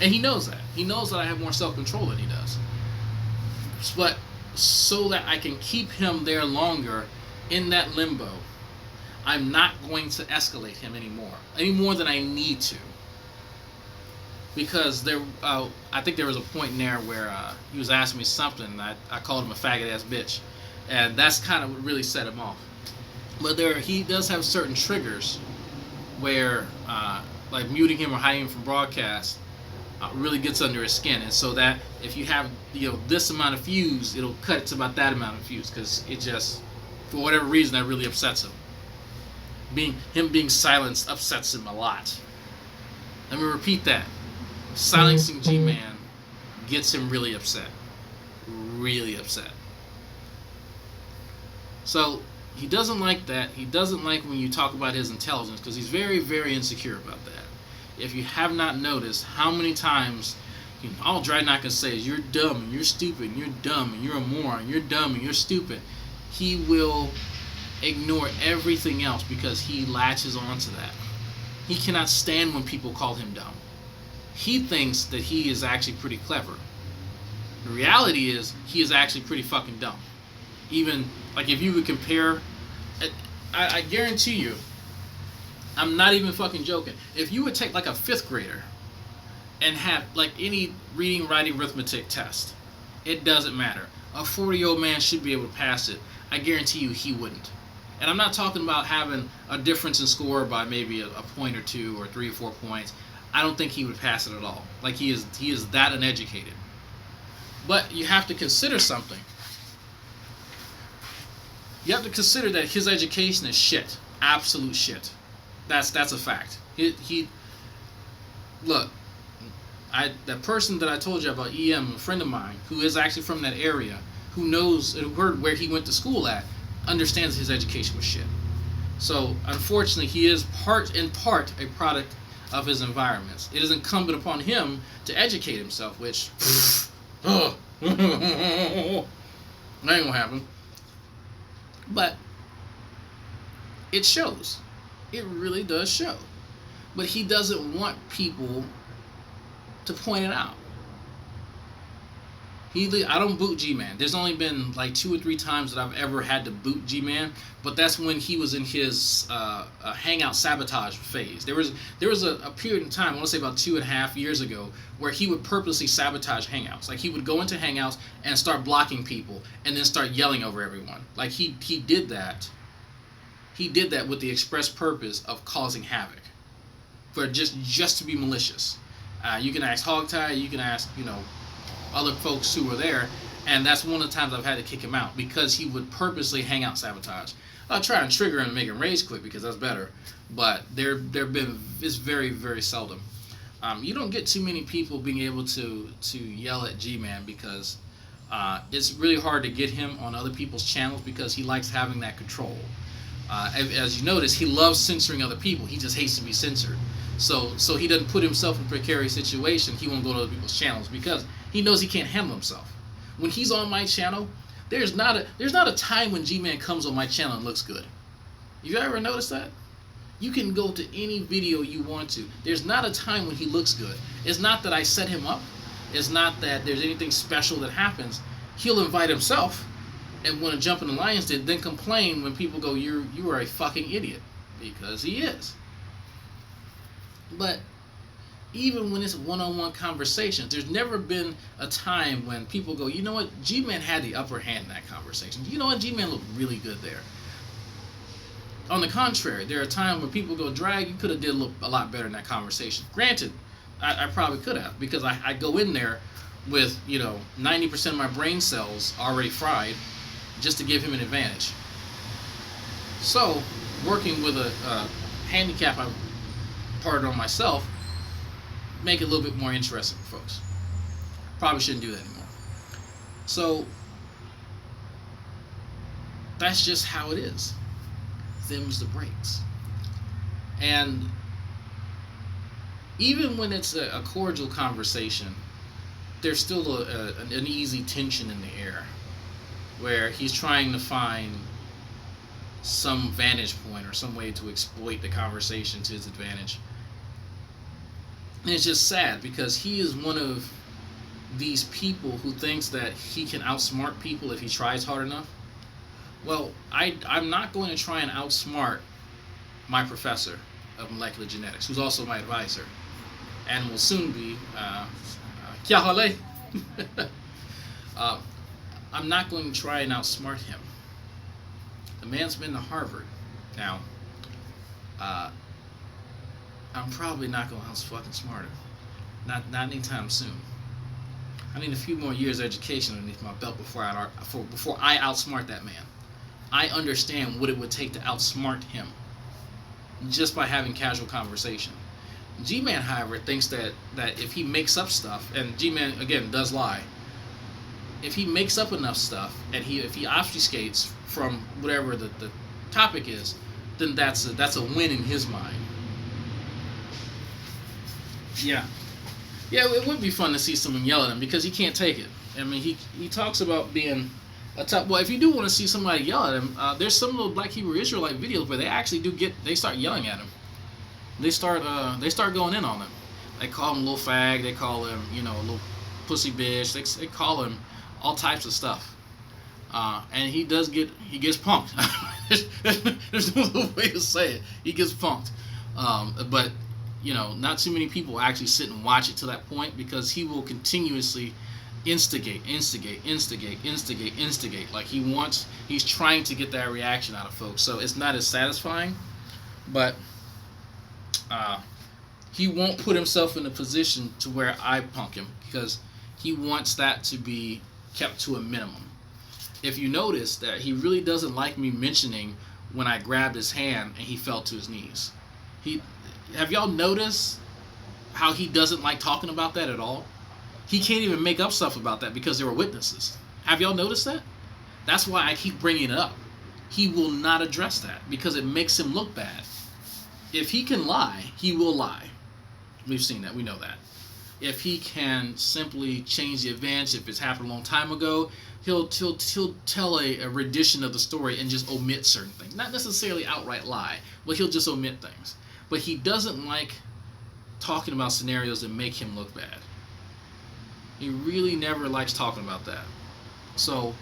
and he knows that. He knows that I have more self-control than he does. But so that I can keep him there longer in that limbo, I'm not going to escalate him any more than I need to. Because I think there was a point in there where he was asking me something, and I called him a faggot ass bitch, and that's kind of what really set him off. But he does have certain triggers where, like muting him or hiding him from broadcast, really gets under his skin, and so that if you have this amount of views, it'll cut it to about that amount of views, because it just, for whatever reason, that really upsets him. Him being silenced upsets him a lot. Let me repeat that. Silencing G-Man gets him really upset. Really upset. So, he doesn't like that. He doesn't like when you talk about his intelligence, because he's very, very insecure about that. If you have not noticed how many times all Dreadnought can say is, you're dumb and you're stupid and you're dumb and you're a moron, you're dumb and you're stupid, he will ignore everything else because he latches onto that. He cannot stand when people call him dumb. He thinks that he is actually pretty clever. The reality is, he is actually pretty fucking dumb. Even, like, if you would compare, I guarantee you, I'm not even fucking joking, if you would take, like, a 5th grader and have, like, any reading, writing, arithmetic test, it doesn't matter. A 40-year-old man should be able to pass it. I guarantee you he wouldn't. And I'm not talking about having a difference in score by maybe a point or two or 3 or 4 points. I don't think he would pass it at all. Like, he is that uneducated. But you have to consider something. You have to consider that his education is shit. Absolute shit. That's a fact. Look, that person that I told you about, EM, a friend of mine, who is actually from that area, who heard where he went to school at, understands his education was shit. So, unfortunately, he is in part a product of his environments. It is incumbent upon him to educate himself, which, that ain't gonna happen. But it shows. It really does show. But he doesn't want people to point it out. I don't boot G-Man. There's only been like 2 or 3 times that I've ever had to boot G-Man, but that's when he was in his hangout sabotage phase. There was a period in time, I want to say about 2.5 years ago, where he would purposely sabotage hangouts. Like, he would go into hangouts and start blocking people and then start yelling over everyone. Like, he did that. He did that with the express purpose of causing havoc, for just to be malicious. You can ask Hogtie, you can ask, other folks who were there, and that's one of the times I've had to kick him out, because he would purposely hang out sabotage. I'll try and trigger him and make him rage quit, because that's better, but it's very, very seldom. You don't get too many people being able to yell at G-Man, because it's really hard to get him on other people's channels, because he likes having that control. As you notice, he loves censoring other people. He just hates to be censored. So he doesn't put himself in a precarious situation. He won't go to other people's channels, because he knows he can't handle himself. When he's on my channel, there's not a time when G-Man comes on my channel and looks good. You ever noticed that? You can go to any video you want to. There's not a time when he looks good. It's not that I set him up. It's not that there's anything special that happens. He'll invite himself and want to jump in the lion's den, then complain when people go, you are a fucking idiot, because he is. But even when it's one-on-one conversations, there's never been a time when people go, you know what, G-Man had the upper hand in that conversation. You know what, G-Man looked really good there. On the contrary, there are times when people go, Drag, you could have did a lot better in that conversation. Granted, I probably could have, because I go in there with, 90% of my brain cells already fried just to give him an advantage. So, working with a handicap I imparted on myself, make it a little bit more interesting for folks. Probably shouldn't do that anymore. So, that's just how it is. Them's the breaks. And even when it's a cordial conversation, there's still an easy tension in the air where he's trying to find some vantage point or some way to exploit the conversation to his advantage. And it's just sad because he is one of these people who thinks that he can outsmart people if he tries hard enough. Well, I'm not going to try and outsmart my professor of molecular genetics, who's also my advisor, and will soon be I'm not going to try and outsmart him. The man's been to Harvard. Now, I'm probably not going to outsmart him. Not anytime soon. I need a few more years of education underneath my belt before I outsmart that man. I understand what it would take to outsmart him just by having casual conversation. G-Man, however, thinks that if he makes up stuff, and G-Man, again, does lie, if he makes up enough stuff and if he obfuscates from whatever the topic is, then that's a win in his mind. Yeah, it would be fun to see someone yell at him because he can't take it. I mean, he talks about being a tough. Well, if you do want to see somebody yell at him, there's some little Black Hebrew Israelite videos where they actually they start yelling at him. They start going in on him. They call him a little fag. They call him, a little pussy bitch. They call him all types of stuff. And he gets punked. There's no other way to say it. He gets punked. But not too many people actually sit and watch it to that point because he will continuously instigate. Like he's trying to get that reaction out of folks. So it's not as satisfying, but he won't put himself in a position to where I punk him because he wants that to be kept to a minimum. If you notice that he really doesn't like me mentioning when I grabbed his hand and he fell to his knees. Have y'all noticed how he doesn't like talking about that at all? He can't even make up stuff about that because there were witnesses. Have y'all noticed that? That's why I keep bringing it up. He will not address that because it makes him look bad. If he can lie, he will lie. We've seen that. We know that. If he can simply change the events, if it's happened a long time ago, he'll tell a rendition of the story and just omit certain things. Not necessarily outright lie, but he'll just omit things. But he doesn't like talking about scenarios that make him look bad. He really never likes talking about that. So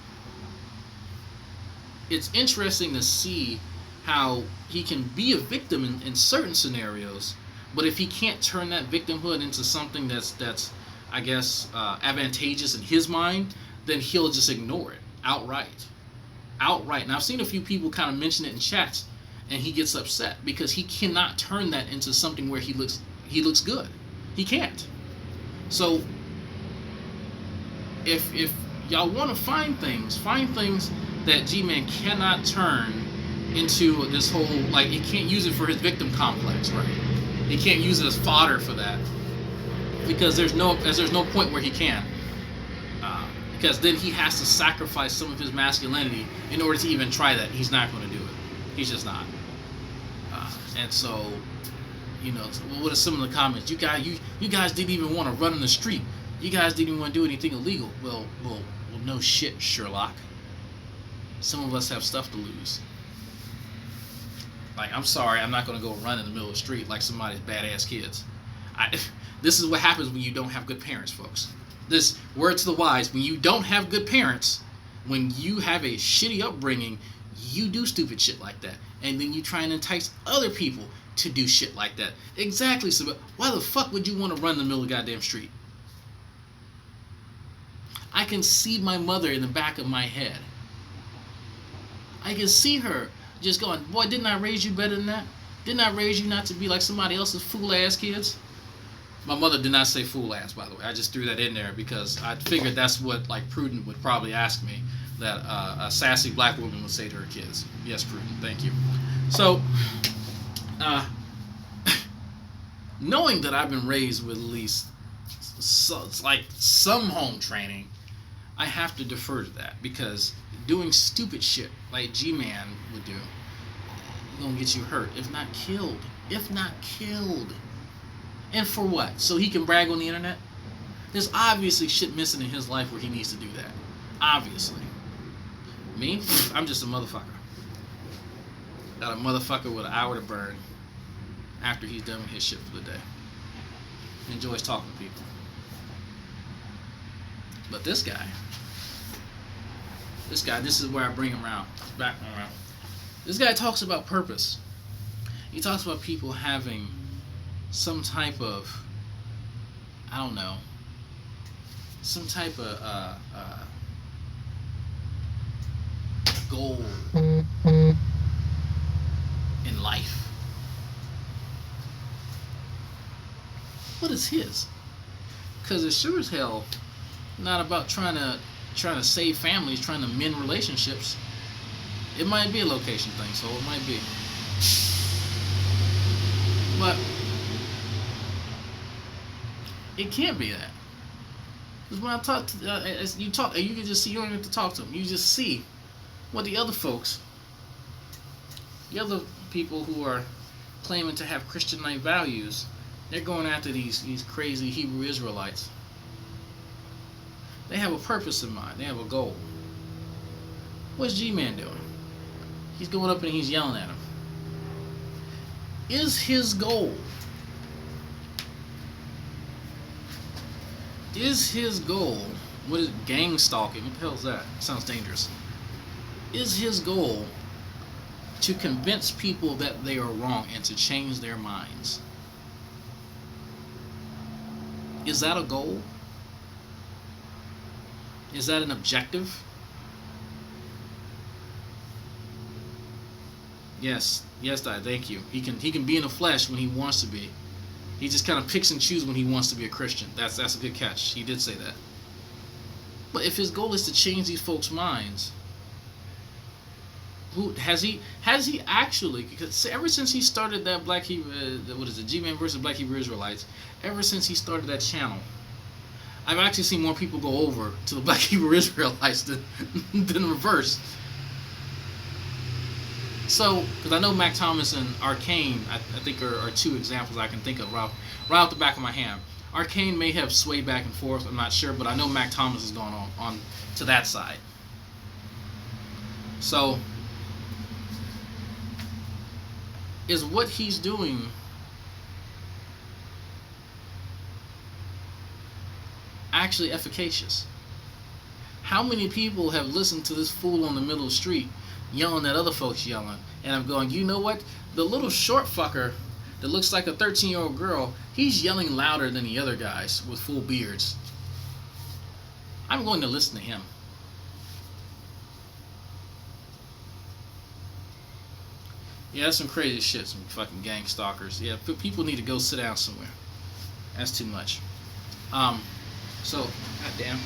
it's interesting to see how he can be a victim in certain scenarios, but if he can't turn that victimhood into something that's I guess advantageous in his mind, then he'll just ignore it outright. And I've seen a few people kind of mention it in chats, and he gets upset because he cannot turn that into something where he looks good. He can't. So if y'all want to find things that G-Man cannot turn into this whole, like, he can't use it for his victim complex, right? He can't use it as fodder for that because there's no point where he can, because then he has to sacrifice some of his masculinity in order to even try that. He's not going to do it. He's just not. And so, what are some of the comments? You guys didn't even want to run in the street. You guys didn't even want to do anything illegal. Well, no shit, Sherlock. Some of us have stuff to lose. Like, I'm sorry, I'm not going to go run in the middle of the street like somebody's badass kids. This is what happens when you don't have good parents, folks. This, word to the wise, when you don't have good parents, when you have a shitty upbringing, you do stupid shit like that. And then you try and entice other people to do shit like that. Exactly, so why the fuck would you want to run in the middle of the goddamn street? I can see my mother in the back of my head. I can see her just going, boy, didn't I raise you better than that? Didn't I raise you not to be like somebody else's fool-ass kids? My mother did not say fool-ass, by the way. I just threw that in there because I figured that's what like Prudent would probably ask me, that a sassy black woman would say to her kids. Yes, Prudent, thank you. So, knowing that I've been raised with at least like some home training, I have to defer to that, because doing stupid shit like G-Man would do is gonna get you hurt, if not killed. If not killed. And for what? So he can brag on the internet? There's obviously shit missing in his life where he needs to do that. Obviously. Me? I'm just a motherfucker. Got a motherfucker with an hour to burn after he's done with his shit for the day. He enjoys talking to people. But this guy, this is where I bring him around. Back around. This guy talks about purpose. He talks about people having some type of, I don't know, some type of goal in life. What is his? Because it's sure as hell not about trying to save families, trying to mend relationships. It might be a location thing, so it might be. But it can't be that. Because when I talk to you can just see, you don't even have to talk to them. You just see what the other folks, the other people who are claiming to have Christian-like values, they're going after these crazy Hebrew Israelites. They have a purpose in mind. They have a goal. What's G-Man doing? He's going up and he's yelling at him. Is his goal what is it, gang stalking? What the hell is that? Sounds dangerous. Is his goal to convince people that they are wrong and to change their minds? Is that a goal? Is that an objective? Yes, Dad, thank you. He can be in the flesh when he wants to be. He just kind of picks and chooses when he wants to be a Christian. That's a good catch. He did say that. But if his goal is to change these folks' minds, who has he actually? Because ever since he started that Black Hebrew, G-Man versus Black Hebrew Israelites, ever since he started that channel, I've actually seen more people go over to the Black Hebrew Israelites than reverse. So, because I know Mac Thomas and Arcane, I think are two examples I can think of right off the back of my hand. Arcane may have swayed back and forth, I'm not sure, but I know Mac Thomas has gone on to that side. So, is what he's doing actually efficacious? How many people have listened to this fool on the middle of the street yelling at other folks yelling, and I'm going, you know what? The little short fucker that looks like a 13-year-old girl, he's yelling louder than the other guys with full beards. I'm going to listen to him. Yeah, that's some crazy shit, some fucking gang stalkers. Yeah, people need to go sit down somewhere. That's too much. So, goddamn.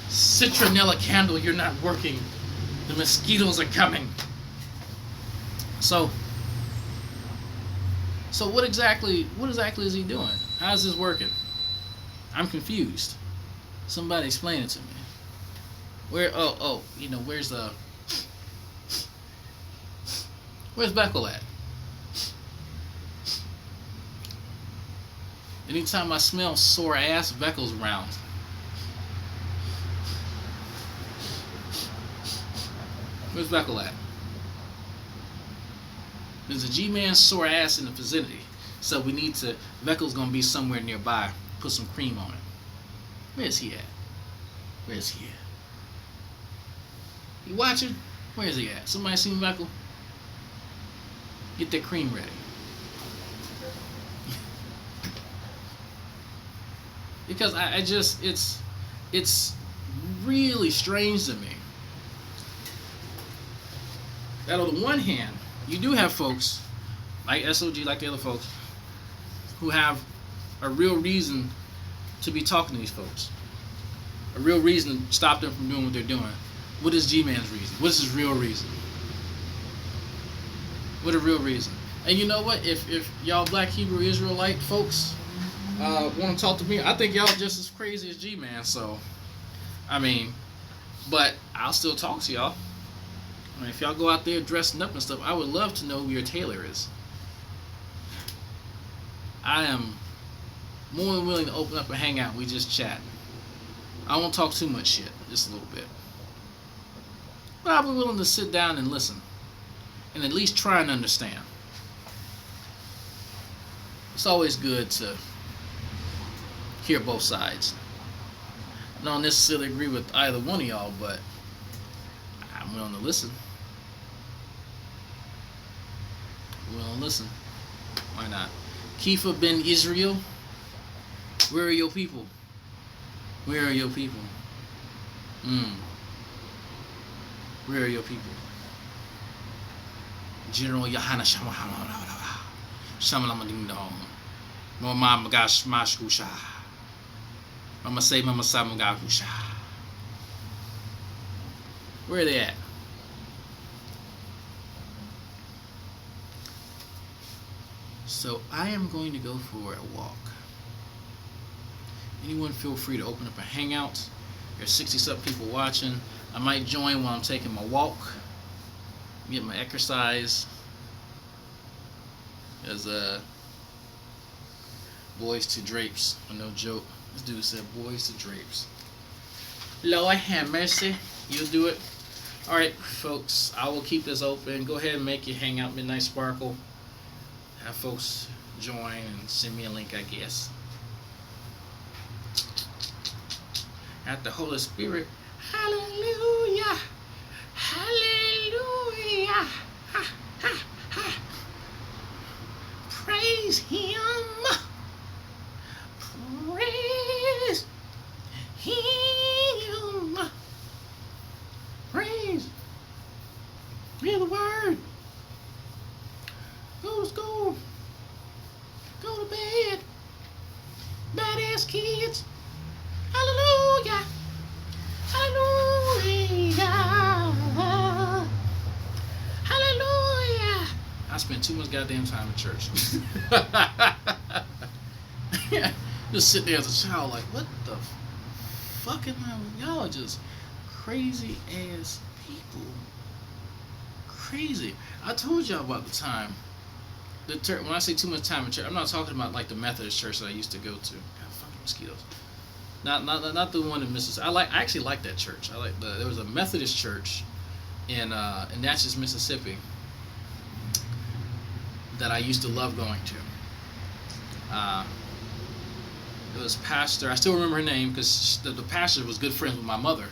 Citronella candle, you're not working. The mosquitoes are coming. So what exactly is he doing? How's this working? I'm confused. Somebody explain it to me. Where's Beckel at? Anytime I smell sore ass, Beckel's around. Where's Beckel at? There's a G-Man sore ass in the vicinity, so we need to. Beckel's gonna be somewhere nearby. Put some cream on it. Where's he at? Where's he at? You watching? Where's he at? Somebody seen Beckel? Get that cream ready. Because I just, it's really strange to me that on the one hand, you do have folks like SOG, like the other folks, who have a real reason to be talking to these folks. A real reason to stop them from doing what they're doing. What is G-Man's reason? What is his real reason? What a real reason. And you know what? If y'all Black Hebrew Israelite folks want to talk to me, I think y'all just as crazy as G-Man. So, I mean, but I'll still talk to y'all. I mean, if y'all go out there dressing up and stuff, I would love to know who your tailor is. I am more than willing to open up and hang out. We just chat. I won't talk too much shit, just a little bit. But I'll be willing to sit down and listen. And at least try and understand. It's always good to hear both sides. I don't necessarily agree with either one of y'all, but I'm willing to listen. I'm willing to listen. Why not? Kifa ben Israel, where are your people? Where are your people? Where are your people? General Yohana Shamalama Ding Dong. Mama Gash Mashkusha. Mama say Mama Samugagusha. Where are they at? So I am going to go for a walk. Anyone feel free to open up a hangout. There's 60-something people watching. I might join while I'm taking my walk. Get my exercise. As boys to drapes. No joke. This dude said boys to drapes. Lord have mercy. You'll do it. Alright, folks. I will keep this open. Go ahead and make your hangout Midnight Sparkle. Have folks join and send me a link, I guess. At the Holy Spirit. Hallelujah. Hallelujah. Ha, ha, ha. Praise Him. Praise Him. Praise. Hear the word. Go to school. Go to bed. Badass kids. Hallelujah. Hallelujah. Hallelujah. I spent too much goddamn time in church. Just sitting there as a child like, what the fuck am I? Y'all are just crazy ass people. Crazy. I told y'all about the time. When I say too much time in church, I'm not talking about like the Methodist church that I used to go to. God, fucking mosquitoes. Not the one in Mississippi. I actually like that church. There was a Methodist church in Natchez, Mississippi that I used to love going to. It was pastor. I still remember her name because the pastor was good friends with my mother.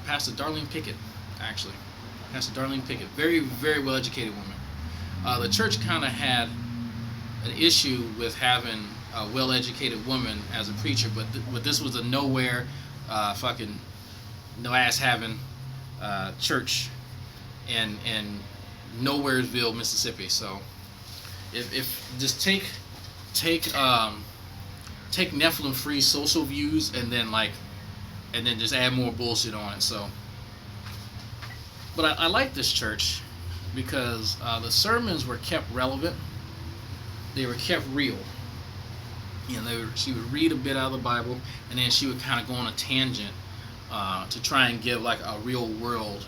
Pastor Darlene Pickett, actually. Pastor Darlene Pickett, very very well educated woman. The church kind of had an issue with having a well-educated woman as a preacher, but this was a nowhere, fucking no ass having church in Nowheresville, Mississippi. So if just take Nephilim-free social views and then just add more bullshit on it. So, but I like this church because the sermons were kept relevant. They were kept real. You know, she would read a bit out of the Bible, and then she would kind of go on a tangent to try and give like a real world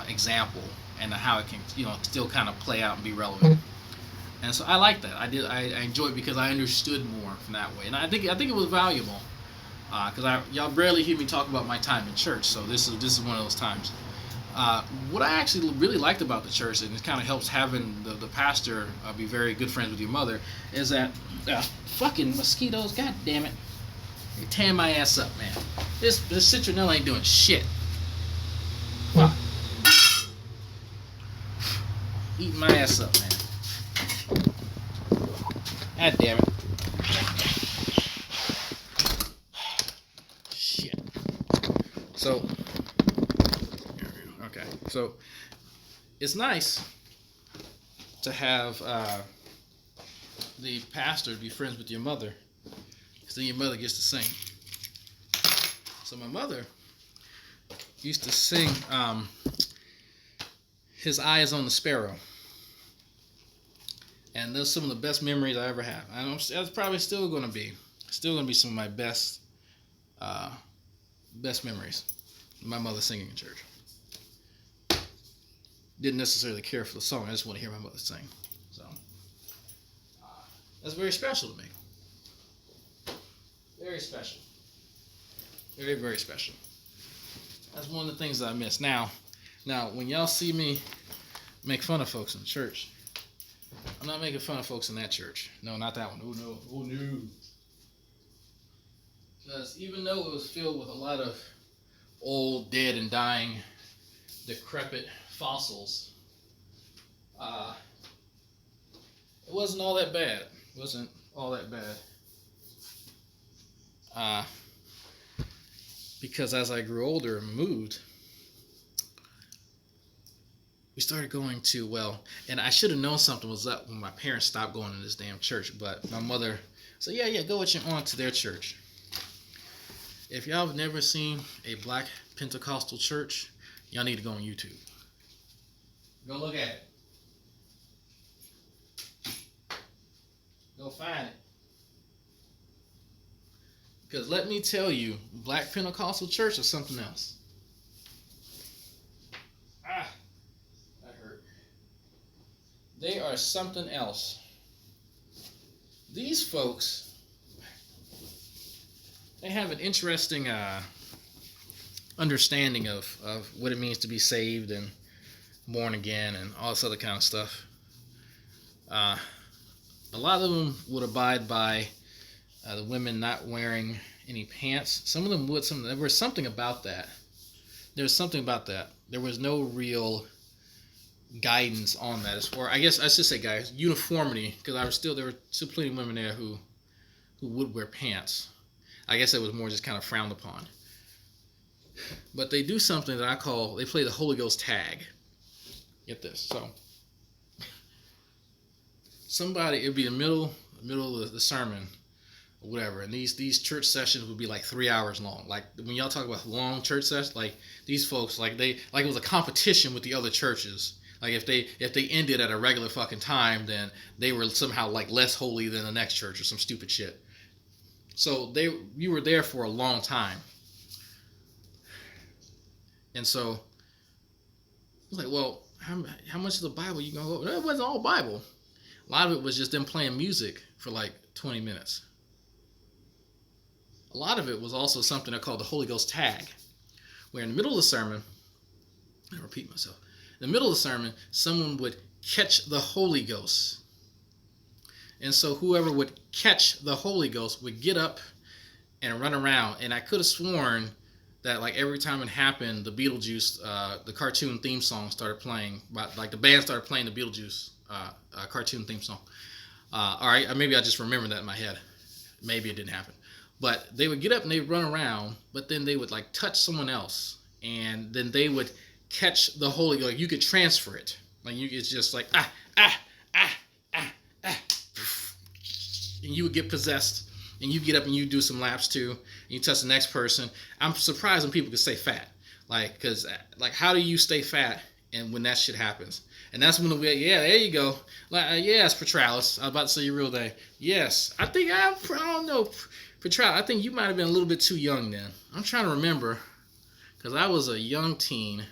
example and how it can, still kind of play out and be relevant. And so I like that. I enjoyed it because I understood more from that way, and I think it was valuable because y'all barely hear me talk about my time in church. So this is one of those times. What I actually really liked about the church, and it kind of helps having the pastor be very good friends with your mother, is that fucking mosquitoes, god damn it, they're tearing my ass up, man. This citronella ain't doing shit. Fuck. eating my ass up, man. God damn it. Shit. So, okay. So, it's nice to have the pastor be friends with your mother, because then your mother gets to sing. So my mother used to sing His Eye is on the Sparrow. And those are some of the best memories I ever had. And that's probably still going to be some of my best memories. My mother singing in church. Didn't necessarily care for the song. I just want to hear my mother sing. So that's very special to me. Very special. Very, very special. That's one of the things that I miss. Now, when y'all see me make fun of folks in church, I'm not making fun of folks in that church. No, not that one. Oh, no. Oh, no. Because even though it was filled with a lot of old, dead, and dying, decrepit fossils, it wasn't all that bad. It wasn't all that bad. Because as I grew older and moved, we started going to, and I should have known something was up when my parents stopped going to this damn church, but my mother said, yeah, go with your aunt to their church. If y'all have never seen a black Pentecostal church, y'all need to go on YouTube. Go look at it. Go find it. Because let me tell you, black Pentecostal church is something else. That hurt. They are something else. These folks, they have an interesting understanding of what it means to be saved and born again and all this other kind of stuff. A lot of them would abide by the women not wearing any pants. Some of them would. There was something about that. There was no real guidance on that. As far, I guess I should say, guys, uniformity. Because there were still plenty of women there who would wear pants. I guess it was more just kind of frowned upon. But they do something that they play the Holy Ghost tag. Get this. So it'd be the middle of the sermon, or whatever, and these church sessions would be like 3 hours long. Like when y'all talk about long church sessions, like these folks, like it was a competition with the other churches. Like if they ended at a regular fucking time, then they were somehow like less holy than the next church or some stupid shit. So you were there for a long time, and so I was like, well, how much of the Bible you gonna go? It wasn't all Bible. A lot of it was just them playing music for like 20 minutes. A lot of it was also something I called the Holy Ghost tag, where in the middle of the sermon, I repeat myself, in the middle of the sermon, someone would catch the Holy Ghost. And so whoever would catch the Holy Ghost would get up and run around. And I could have sworn that like every time it happened, the Beetlejuice, the cartoon theme song started playing. Like the band started playing the Beetlejuice cartoon theme song. All right, maybe I just remember that in my head. Maybe it didn't happen. But they would get up and they would run around, but then they would like touch someone else, and then they would catch the Holy Ghost. Like you could transfer it. It's just like and you would get possessed, and you get up and you do some laps too, and you touch the next person. I'm surprised when people could stay fat, because how do you stay fat and when that shit happens? And that's when there you go. Yes, Petralis. I was about to say your real name. Yes, I don't know, Petralis. I think you might have been a little bit too young then. I'm trying to remember, because I was a young teen.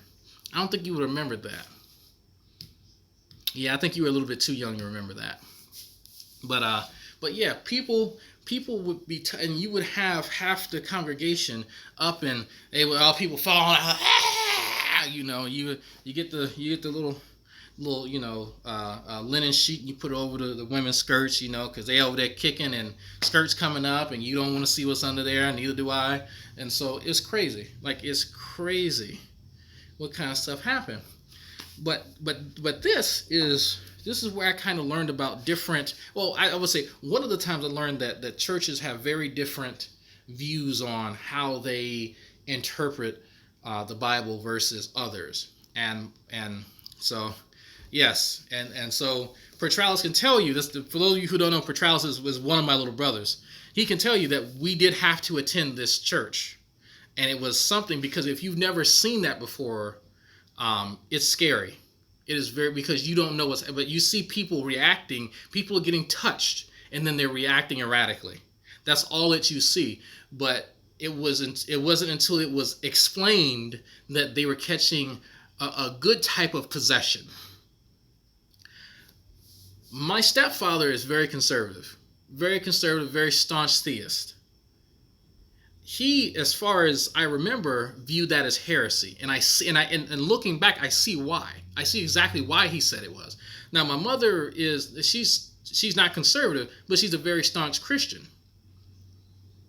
I don't think you would remember that. Yeah, I think you were a little bit too young to remember that. But yeah, people would be, and you would have half the congregation up, and they would all people falling out. You get the little linen sheet, and you put it over the women's skirts, because they over there kicking and skirts coming up, and you don't want to see what's under there, and neither do I. And so it's crazy. It's crazy what kind of stuff happened. But this is where I kind of learned about different. Well, I would say one of the times I learned that churches have very different views on how they interpret the Bible versus others, and so yes, and so Petralis can tell you this. For those of you who don't know, Petralis was one of my little brothers. He can tell you that we did have to attend this church, and it was something because if you've never seen that before, it's scary. It is very because you don't know what's. But you see people reacting. People are getting touched, and then they're reacting erratically. That's all that you see. But it wasn't until it was explained that they were catching a good type of possession. My stepfather is very conservative, very staunch theist. He, as far as I remember, viewed that as heresy, and looking back, I see why. I see exactly why he said it was. Now, my mother she's not conservative, but she's a very staunch Christian.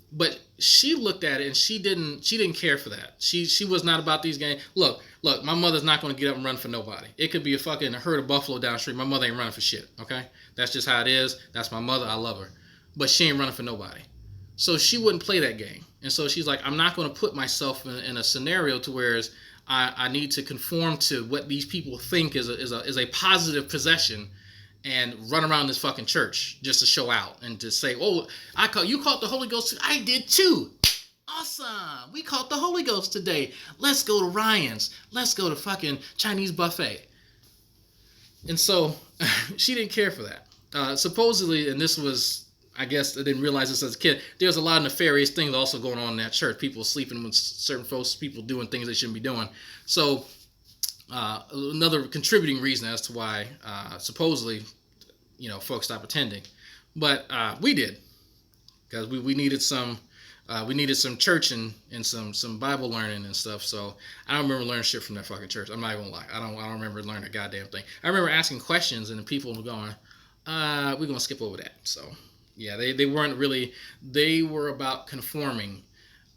But she looked at it and she didn't care for that. She was not about these games. Look, my mother's not going to get up and run for nobody. It could be a fucking herd of buffalo down the street. My mother ain't running for shit, okay? That's just how it is. That's my mother. I love her. But she ain't running for nobody. So she wouldn't play that game. And so she's like, I'm not going to put myself in a scenario to where I need to conform to what these people think is a positive possession and run around this fucking church just to show out and to say, oh, you caught the Holy Ghost. I did too. Awesome. We caught the Holy Ghost today. Let's go to Ryan's. Let's go to fucking Chinese buffet. And so she didn't care for that. Supposedly, and this was, I guess I didn't realize this as a kid, there was a lot of nefarious things also going on in that church. People sleeping with certain folks, people doing things they shouldn't be doing. So another contributing reason as to why supposedly, folks stopped attending. But we did, because we needed some church and some Bible learning and stuff. So I don't remember learning shit from that fucking church. I'm not even gonna lie. I don't remember learning a goddamn thing. I remember asking questions and the people were going, we're gonna skip over that. So yeah, they weren't really. They were about conforming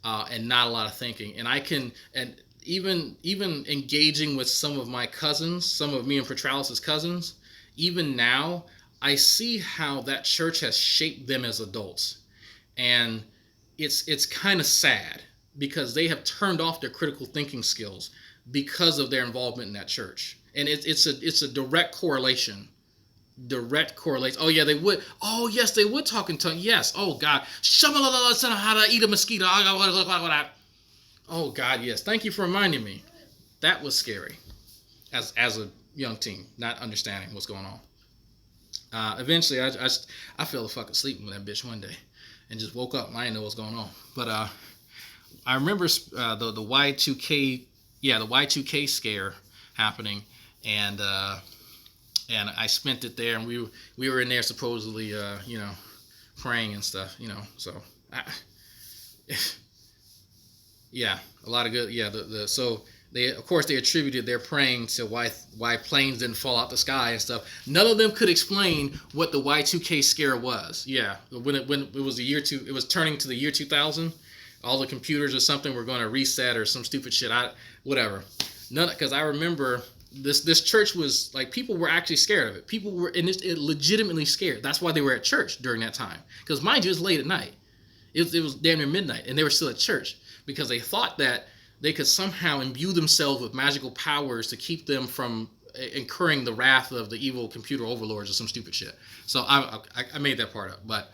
and not a lot of thinking. And even engaging with some of my cousins, some of me and Petralis' cousins, even now, I see how that church has shaped them as adults. And it's kind of sad because they have turned off their critical thinking skills because of their involvement in that church. And it's a direct correlation. Oh yeah, they would. Oh yes, they would talk in tongues. Yes. Oh God. How to eat a mosquito. Oh God, yes. Thank you for reminding me. That was scary as a young teen, not understanding what's going on. Eventually, I fell the fuck asleep with that bitch one day and just woke up and I didn't know what's going on. But I remember the Y2K, the Y2K scare happening, and I spent it there, and we were in there supposedly, praying and stuff, So, yeah, a lot of good. Yeah, so they attributed their praying to why planes didn't fall out the sky and stuff. None of them could explain what the Y2K scare was. Yeah, when it was it was turning to the year 2000. All the computers or something were going to reset or some stupid shit. Whatever. Because I remember this church was like, people were actually scared of it. People were legitimately scared. That's why they were at church during that time. Because mind you, it was late at night. It was damn near midnight, and they were still at church because they thought that they could somehow imbue themselves with magical powers to keep them from incurring the wrath of the evil computer overlords or some stupid shit. So I made that part up. But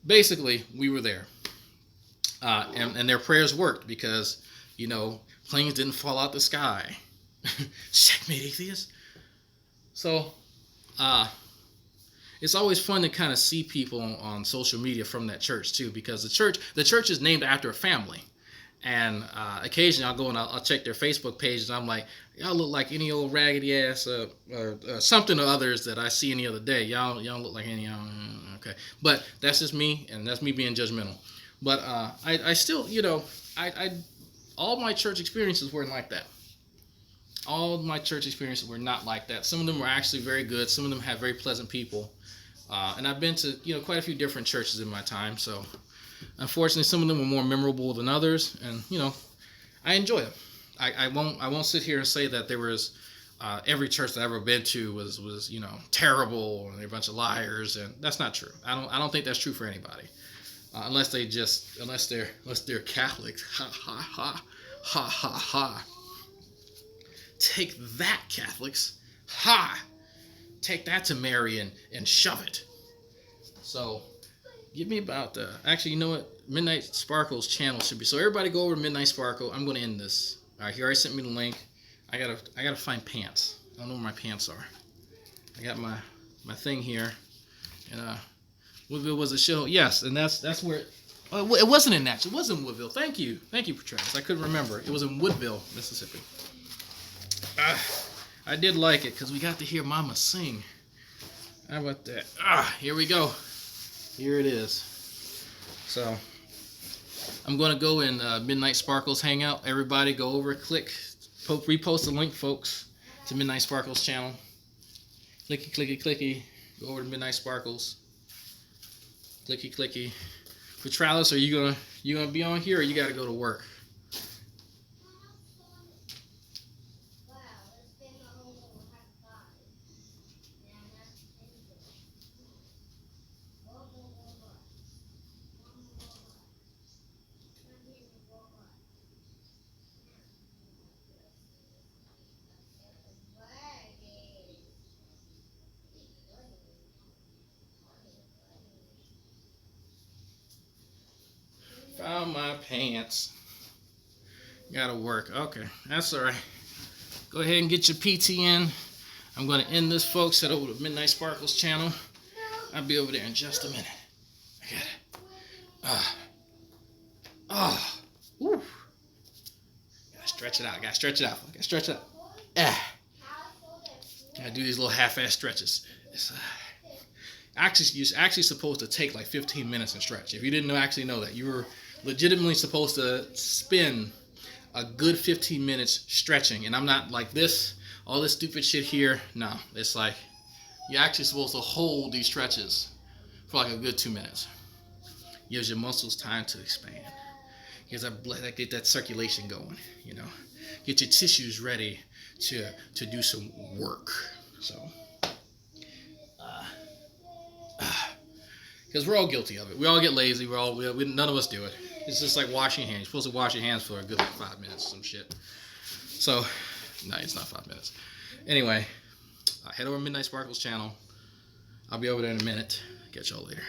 basically, we were there. And their prayers worked because, planes didn't fall out the sky. Checkmate, atheist. So, it's always fun to kind of see people on social media from that church too, because the church is named after a family. And occasionally I'll go and I'll check their Facebook page, and I'm like, y'all look like any old raggedy ass or something or others that I see any other day. Y'all look like any okay. But that's just me, and that's me being judgmental. But I still, all my church experiences weren't like that. All my church experiences were not like that. Some of them were actually very good. Some of them had very pleasant people. And I've been to, quite a few different churches in my time. So, unfortunately, some of them were more memorable than others. And, I enjoy them. I won't sit here and say that there was every church that I've ever been to was terrible and they're a bunch of liars, and that's not true. I don't think that's true for anybody, unless they're Catholics. Ha ha ha ha ha ha. Take that, Catholics. Ha! Take that to Mary and shove it. So, give me about actually, you know what? Midnight Sparkle's channel should be. So everybody go over to Midnight Sparkle. I'm going to end this. All right, he already sent me the link. I gotta find pants. I don't know where my pants are. I got my thing here, and Woodville was a show. Yes, and that's where. It wasn't in Natchez. It was in Woodville. Thank you, Travis. I couldn't remember. It was in Woodville, Mississippi. I did like it because we got to hear Mama sing. How about that? Here we go. Here it is. So I'm going to go in Midnight Sparkles Hangout. Everybody go over, click, repost the link, folks, to Midnight Sparkles channel. Clicky, clicky, clicky. Go over to Midnight Sparkles. Clicky, clicky. Petralis, are you gonna be on here, or you got to go to work? Found my pants. Gotta work. Okay, that's alright. Go ahead and get your PT in. I'm gonna end this, folks. Head over to Midnight Sparkles channel. I'll be over there in just a minute. I got it. Woo. Gotta stretch it out. Gotta stretch it out. Gotta do these little half-ass stretches. It's you're actually supposed to take like 15 minutes and stretch. If you didn't actually know that, you were legitimately supposed to spend a good 15 minutes stretching. And I'm not like this, all this stupid shit here. No, it's like you're actually supposed to hold these stretches for like a good 2 minutes. Gives your muscles time to expand. Gives that blood, get that circulation going. Get your tissues ready to do some work. So. Because we're all guilty of it. We all get lazy. None of us do it. It's just like washing your hands. You're supposed to wash your hands for a good 5 minutes or some shit. So, no, it's not 5 minutes. Anyway, head over to Midnight Sparkles channel. I'll be over there in a minute. Catch y'all later.